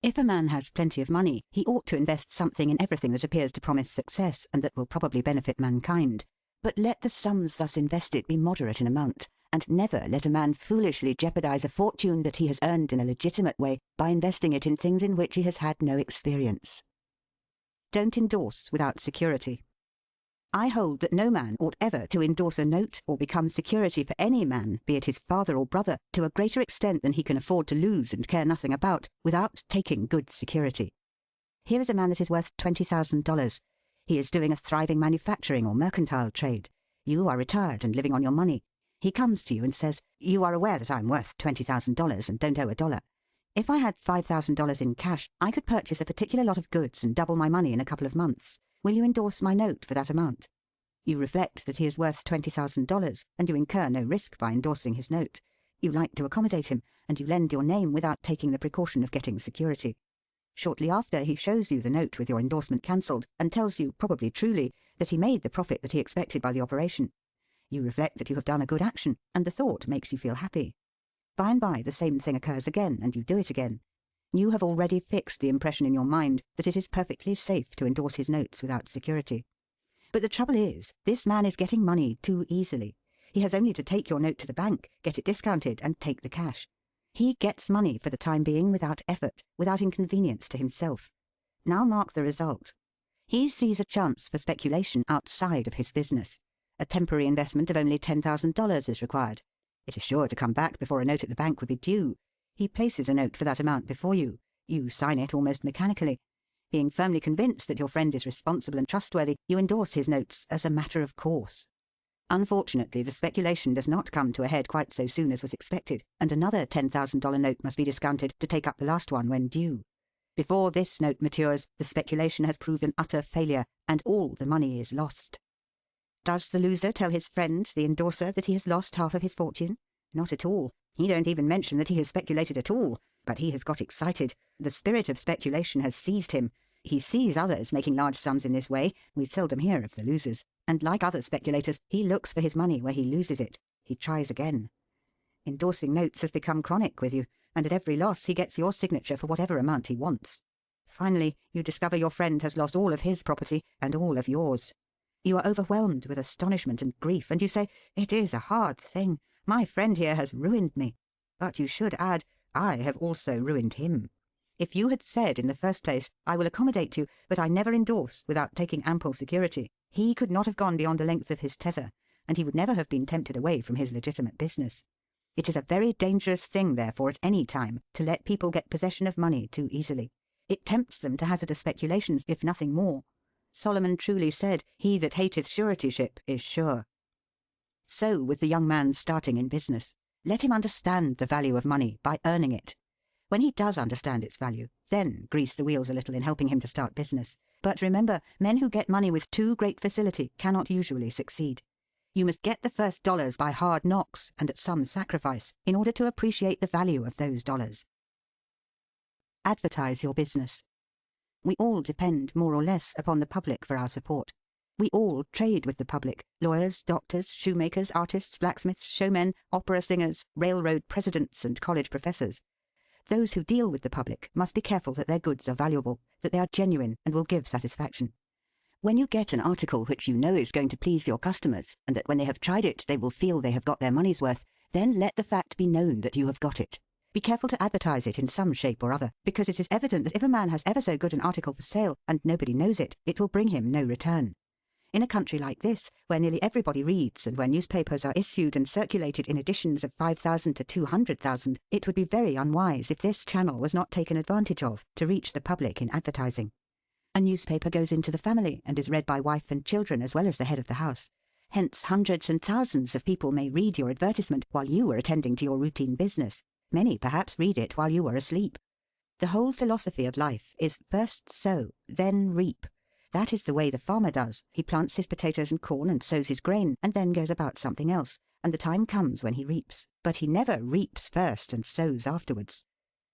If a man has plenty of money, he ought to invest something in everything that appears to promise success and that will probably benefit mankind. But let the sums thus invested be moderate in amount, and never let a man foolishly jeopardize a fortune that he has earned in a legitimate way by investing it in things in which he has had no experience. Don't endorse without security. I hold that no man ought ever to endorse a note or become security for any man, be it his father or brother, to a greater extent than he can afford to lose and care nothing about, without taking good security. Here is a man that is worth $20,000. He is doing a thriving manufacturing or mercantile trade. You are retired and living on your money. He comes to you and says, "You are aware that I am worth $20,000 and don't owe a dollar. If I had $5,000 in cash, I could purchase a particular lot of goods and double my money in a couple of months. Will you endorse my note for that amount?" You reflect that he is worth $20,000, and you incur no risk by endorsing his note. You like to accommodate him, and you lend your name without taking the precaution of getting security. Shortly after, he shows you the note with your endorsement cancelled, and tells you, probably truly, that he made the profit that he expected by the operation. You reflect that you have done a good action, and the thought makes you feel happy. By and by the same thing occurs again, and you do it again. You have already fixed the impression in your mind that it is perfectly safe to endorse his notes without security. But the trouble is, this man is getting money too easily. He has only to take your note to the bank, get it discounted, and take the cash. He gets money for the time being without effort, without inconvenience to himself. Now mark the result. He sees a chance for speculation outside of his business. A temporary investment of only $10,000 is required. It is sure to come back before a note at the bank would be due. He places a note for that amount before you. You sign it almost mechanically. Being firmly convinced that your friend is responsible and trustworthy, you endorse his notes as a matter of course. Unfortunately, the speculation does not come to a head quite so soon as was expected, and another $10,000 note must be discounted to take up the last one when due. Before this note matures, the speculation has proved an utter failure, and all the money is lost. Does the loser tell his friend, the endorser, that he has lost half of his fortune? Not at all. He don't even mention that he has speculated at all. But he has got excited. The spirit of speculation has seized him. He sees others making large sums in this way. We seldom hear of the losers. And like other speculators, he looks for his money where he loses it. He tries again. Endorsing notes has become chronic with you, and at every loss he gets your signature for whatever amount he wants. Finally, you discover your friend has lost all of his property and all of yours. You are overwhelmed with astonishment and grief, and you say, "It is a hard thing. My friend here has ruined me." But you should add, "I have also ruined him." If you had said in the first place, "I will accommodate you, but I never endorse without taking ample security," he could not have gone beyond the length of his tether, and he would never have been tempted away from his legitimate business. It is a very dangerous thing, therefore, at any time, to let people get possession of money too easily. It tempts them to hazardous speculations, if nothing more. Solomon truly said, "He that hateth suretyship is sure." So with the young man starting in business. Let him understand the value of money by earning it. When he does understand its value, then grease the wheels a little in helping him to start business. But remember, men who get money with too great facility cannot usually succeed. You must get the first dollars by hard knocks and at some sacrifice in order to appreciate the value of those dollars. Advertise your business. We all depend, more or less, upon the public for our support. We all trade with the public: lawyers, doctors, shoemakers, artists, blacksmiths, showmen, opera singers, railroad presidents, and college professors. Those who deal with the public must be careful that their goods are valuable, that they are genuine and will give satisfaction. When you get an article which you know is going to please your customers, and that when they have tried it they will feel they have got their money's worth, then let the fact be known that you have got it. Be careful to advertise it in some shape or other, because it is evident that if a man has ever so good an article for sale and nobody knows it, it will bring him no return. In a country like this, where nearly everybody reads and where newspapers are issued and circulated in editions of 5,000 to 200,000, it would be very unwise if this channel was not taken advantage of to reach the public in advertising. A newspaper goes into the family and is read by wife and children as well as the head of the house. Hence hundreds and thousands of people may read your advertisement while you are attending to your routine business. Many perhaps read it while you are asleep. The whole philosophy of life is first sow, then reap. That is the way the farmer does. He plants his potatoes and corn and sows his grain, and then goes about something else, and the time comes when he reaps. But he never reaps first and sows afterwards.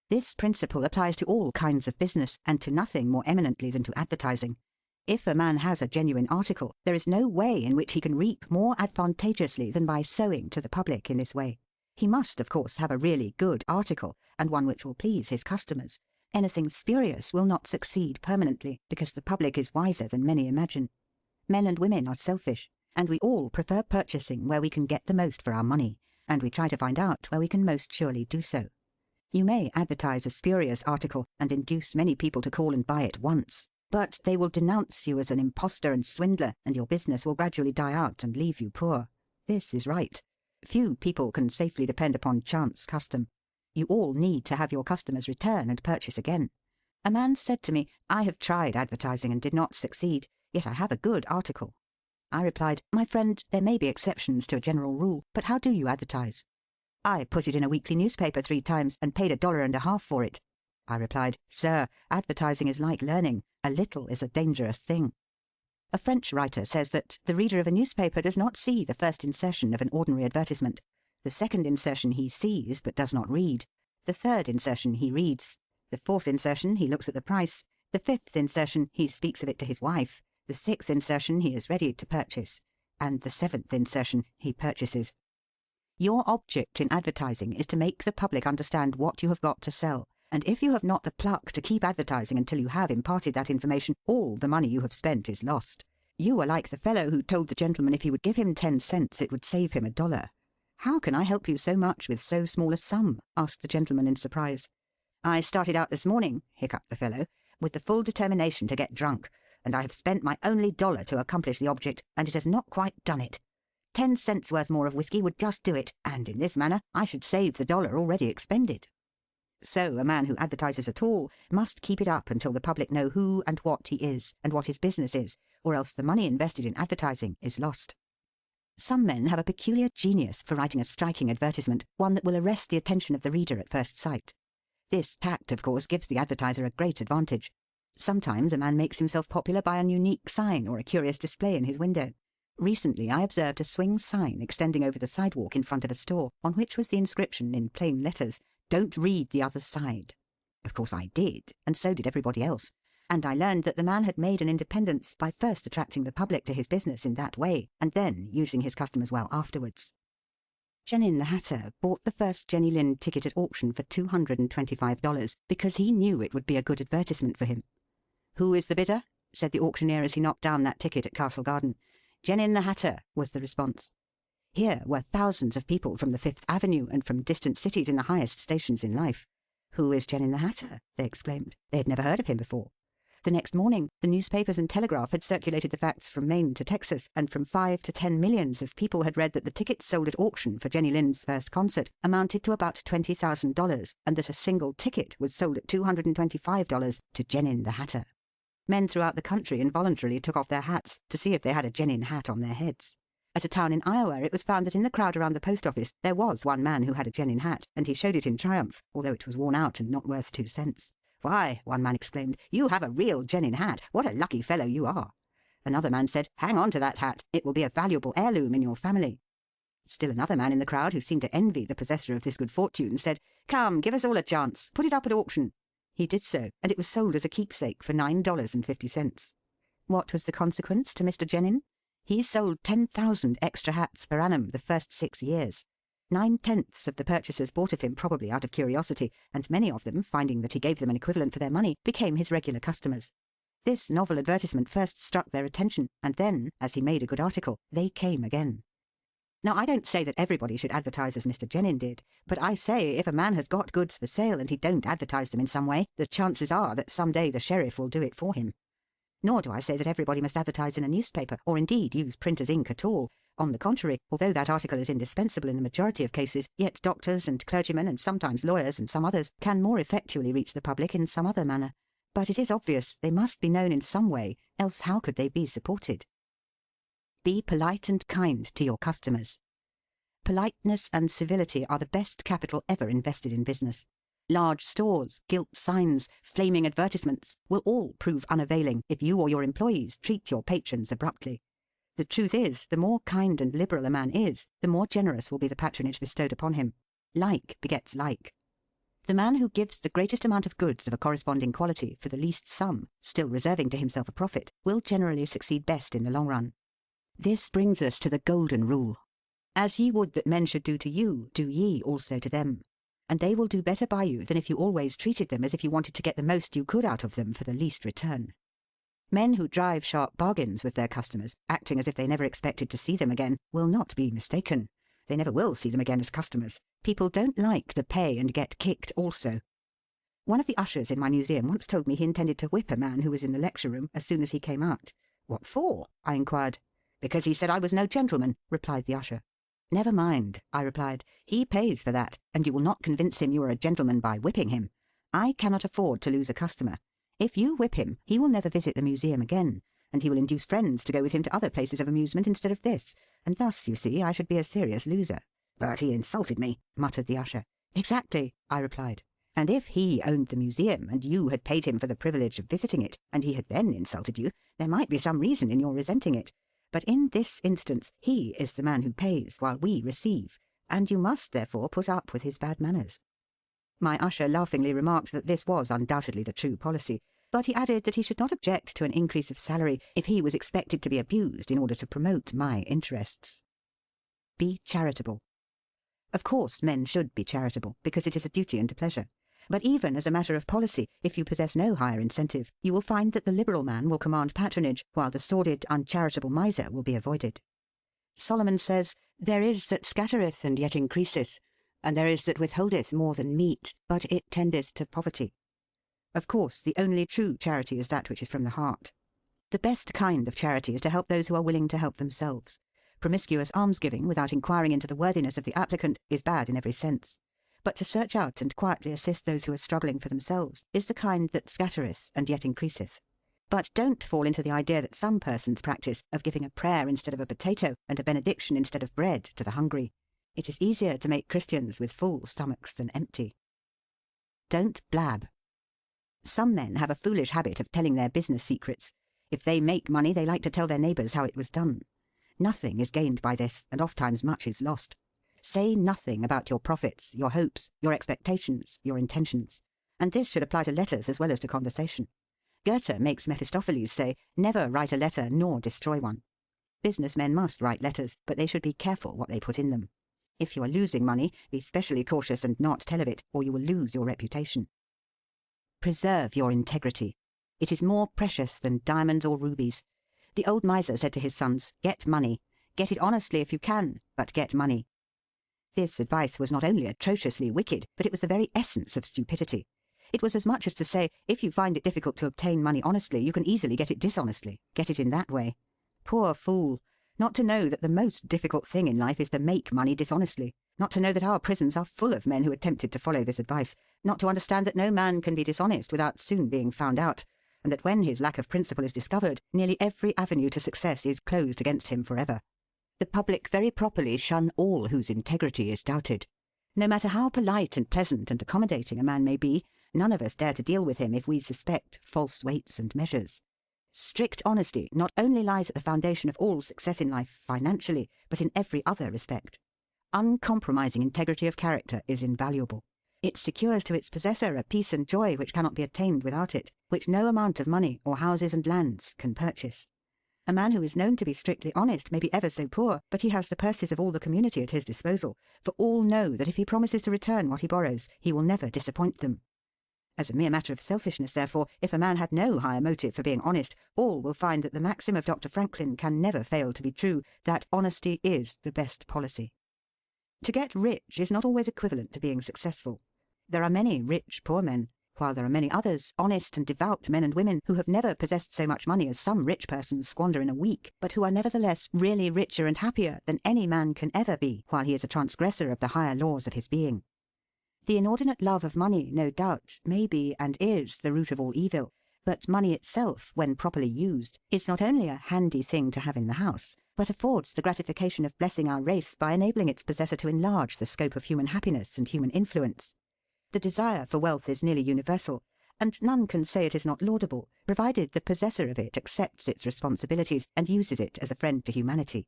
This principle applies to all kinds of business, and to nothing more eminently than to advertising. If a man has a genuine article, there is no way in which he can reap more advantageously than by sowing to the public in this way. He must, of course, have a really good article, and one which will please his customers. Anything spurious will not succeed permanently, because the public is wiser than many imagine. Men and women are selfish, and we all prefer purchasing where we can get the most for our money, and we try to find out where we can most surely do so. You may advertise a spurious article and induce many people to call and buy it once, but they will denounce you as an impostor and swindler, and your business will gradually die out and leave you poor. This is right. Few people can safely depend upon chance custom. You all need to have your customers return and purchase again. A man said to me, "I have tried advertising and did not succeed, yet I have a good article." I replied, "My friend, there may be exceptions to a general rule, but how do you advertise?" "I put it in a weekly newspaper 3 times and paid $1.50 for it." I replied, "Sir, advertising is like learning. A little is a dangerous thing." A French writer says that the reader of a newspaper does not see the first insertion of an ordinary advertisement. The second insertion he sees, but does not read. The third insertion he reads. The fourth insertion he looks at the price. The fifth insertion he speaks of it to his wife. The sixth insertion he is ready to purchase. And the seventh insertion he purchases. Your object in advertising is to make the public understand what you have got to sell. And if you have not the pluck to keep advertising until you have imparted that information, all the money you have spent is lost. You are like the fellow who told the gentleman if he would give him 10 cents it would save him $1. "How can I help you so much with so small a sum?" asked the gentleman in surprise. "I started out this morning," hiccuped the fellow, "with the full determination to get drunk, and I have spent my only $1 to accomplish the object, and it has not quite done it. 10 cents worth more of whiskey would just do it, and in this manner I should save the $1 already expended." So a man who advertises at all must keep it up until the public know who and what he is, and what his business is, or else the money invested in advertising is lost. Some men have a peculiar genius for writing a striking advertisement, one that will arrest the attention of the reader at first sight. This tact, of course, gives the advertiser a great advantage. Sometimes a man makes himself popular by an unique sign or a curious display in his window. Recently I observed a swing sign extending over the sidewalk in front of a store, on which was the inscription in plain letters, "Don't read the other side." Of course I did, and so did everybody else. And I learned that the man had made an independence by first attracting the public to his business in that way, and then using his customers well afterwards. Genin the Hatter bought the first Jenny Lind ticket at auction for $225 because he knew it would be a good advertisement for him. "Who is the bidder?" said the auctioneer as he knocked down that ticket at Castle Garden. "Genin the Hatter," was the response. Here were thousands of people from the Fifth Avenue and from distant cities in the highest stations in life. "Who is Genin the Hatter?" they exclaimed. They had never heard of him before. The next morning, the newspapers and telegraph had circulated the facts from Maine to Texas, and from 5 to 10 millions of people had read that the tickets sold at auction for Jenny Lind's first concert amounted to about $20,000, and that a single ticket was sold at $225 to Jenin the Hatter. Men throughout the country involuntarily took off their hats to see if they had a Jenin hat on their heads. At a town in Iowa, it was found that in the crowd around the post office there was one man who had a Jenin hat, and he showed it in triumph, although it was worn out and not worth 2 cents. "Why," one man exclaimed, "you have a real Jenin hat. What a lucky fellow you are." Another man said, "Hang on to that hat. It will be a valuable heirloom in your family." Still another man in the crowd, who seemed to envy the possessor of this good fortune, said, "Come, give us all a chance. Put it up at auction." He did so, and it was sold as a keepsake for $9.50. What was the consequence to Mr. Jenin? He sold 10,000 extra hats per annum the first 6 years. 9/10 of the purchasers bought of him probably out of curiosity, and many of them, finding that he gave them an equivalent for their money, became his regular customers. This novel advertisement first struck their attention, and then, as he made a good article, they came again. Now, I don't say that everybody should advertise as Mr. Jenin did, but I say if a man has got goods for sale and he don't advertise them in some way, the chances are that some day the sheriff will do it for him. Nor do I say that everybody must advertise in a newspaper, or indeed use printer's ink at all. On the contrary, although that article is indispensable in the majority of cases, yet doctors and clergymen and sometimes lawyers and some others can more effectually reach the public in some other manner. But it is obvious they must be known in some way, else how could they be supported? Be polite and kind to your customers. Politeness and civility are the best capital ever invested in business. Large stores, gilt signs, flaming advertisements will all prove unavailing if you or your employees treat your patrons abruptly. The truth is, the more kind and liberal a man is, the more generous will be the patronage bestowed upon him. Like begets like. The man who gives the greatest amount of goods of a corresponding quality for the least sum, still reserving to himself a profit, will generally succeed best in the long run. This brings us to the golden rule. As ye would that men should do to you, do ye also to them. And they will do better by you than if you always treated them as if you wanted to get the most you could out of them for the least return. Men who drive sharp bargains with their customers, acting as if they never expected to see them again, will not be mistaken. They never will see them again as customers. People don't like to pay and get kicked also. One of the ushers in my museum once told me he intended to whip a man who was in the lecture room as soon as he came out. "What for?" I inquired. "Because he said I was no gentleman," replied the usher. "Never mind," I replied. "He pays for that, and you will not convince him you are a gentleman by whipping him. I cannot afford to lose a customer. If you whip him, he will never visit the museum again, and he will induce friends to go with him to other places of amusement instead of this, and thus, you see, I should be a serious loser." "But he insulted me," muttered the usher. "Exactly," I replied. "And if he owned the museum, and you had paid him for the privilege of visiting it, and he had then insulted you, there might be some reason in your resenting it. But in this instance, he is the man who pays, while we receive, and you must therefore put up with his bad manners." My usher laughingly remarked that this was undoubtedly the true policy, but he added that he should not object to an increase of salary if he was expected to be abused in order to promote my interests. Be charitable. Of course, men should be charitable, because it is a duty and a pleasure. But even as a matter of policy, if you possess no higher incentive, you will find that the liberal man will command patronage, while the sordid, uncharitable miser will be avoided. Solomon says, "There is that scattereth and yet increaseth, and there is that withholdeth more than meet, but it tendeth to poverty." Of course, the only true charity is that which is from the heart. The best kind of charity is to help those who are willing to help themselves. Promiscuous almsgiving, without inquiring into the worthiness of the applicant, is bad in every sense. But to search out and quietly assist those who are struggling for themselves is the kind that scattereth and yet increaseth. But don't fall into the idea that some persons practice of giving a prayer instead of a potato and a benediction instead of bread to the hungry. It is easier to make Christians with full stomachs than empty. Don't blab. Some men have a foolish habit of telling their business secrets. If they make money, they like to tell their neighbours how it was done. Nothing is gained by this, and ofttimes much is lost. Say nothing about your profits, your hopes, your expectations, your intentions. And this should apply to letters as well as to conversation. Goethe makes Mephistopheles say, "Never write a letter nor destroy one." Business men must write letters, but they should be careful what they put in them. If you are losing money, be specially cautious and not tell of it, or you will lose your reputation. Preserve your integrity. It is more precious than diamonds or rubies. The old miser said to his sons, "Get money. Get it honestly if you can, but get money." This advice was not only atrociously wicked, but it was the very essence of stupidity. It was as much as to say, if you find it difficult to obtain money honestly, you can easily get it dishonestly. Get it in that way. Poor fool! Not to know that the most difficult thing in life is to make money dishonestly. Not to know that our prisons are full of men who attempted to follow this advice. Not to understand that no man can be dishonest without soon being found out, and that when his lack of principle is discovered, nearly every avenue to success is closed against him forever. The public very properly shun all whose integrity is doubted. No matter how polite and pleasant and accommodating a man may be, none of us dare to deal with him if we suspect false weights and measures. Strict honesty not only lies at the foundation of all success in life financially, but in every other respect. Uncompromising integrity of character is invaluable. It secures to its possessor a peace and joy which cannot be attained without it, which no amount of money or houses and lands can purchase. A man who is known to be strictly honest may be ever so poor, but he has the purses of all the community at his disposal, for all know that if he promises to return what he borrows, he will never disappoint them. As a mere matter of selfishness, therefore, if a man had no higher motive for being honest, all will find that the maxim of Dr. Franklin can never fail to be true, that honesty is the best policy. To get rich is not always equivalent to being successful. There are many rich poor men, while there are many others, honest and devout men and women, who have never possessed so much money as some rich persons squander in a week, but who are nevertheless really richer and happier than any man can ever be while he is a transgressor of the higher laws of his being. The inordinate love of money, no doubt, may be and is the root of all evil, but money itself, when properly used, is not only a handy thing to have in the house, but affords the gratification of blessing our race by enabling its possessor to enlarge the scope of human happiness and human influence. The desire for wealth is nearly universal, and none can say it is not laudable, provided the possessor of it accepts its responsibilities and uses it as a friend to humanity.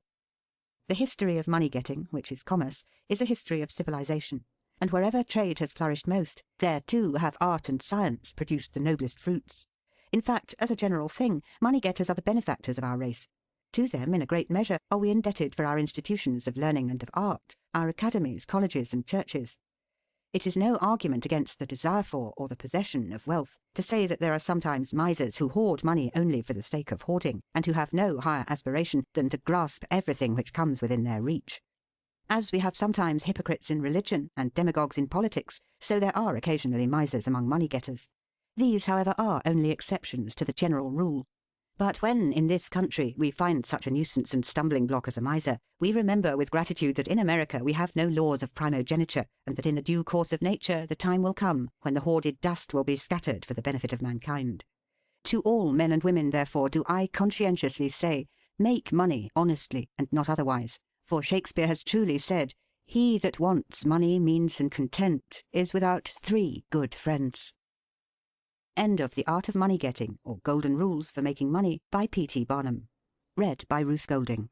The history of money-getting, which is commerce, is a history of civilization, and wherever trade has flourished most, there too have art and science produced the noblest fruits. In fact, as a general thing, money-getters are the benefactors of our race. To them, in a great measure, are we indebted for our institutions of learning and of art, our academies, colleges, and churches. It is no argument against the desire for, or the possession of wealth, to say that there are sometimes misers who hoard money only for the sake of hoarding, and who have no higher aspiration than to grasp everything which comes within their reach. As we have sometimes hypocrites in religion and demagogues in politics, so there are occasionally misers among money-getters. These, however, are only exceptions to the general rule. But when, in this country, we find such a nuisance and stumbling block as a miser, we remember with gratitude that in America we have no laws of primogeniture, and that in the due course of nature the time will come when the hoarded dust will be scattered for the benefit of mankind. To all men and women, therefore, do I conscientiously say, make money honestly and not otherwise, for Shakespeare has truly said, "He that wants money, means, and content is without 3 good friends." End of The Art of Money Getting, or Golden Rules for Making Money, by P. T. Barnum. Read by Ruth Golding.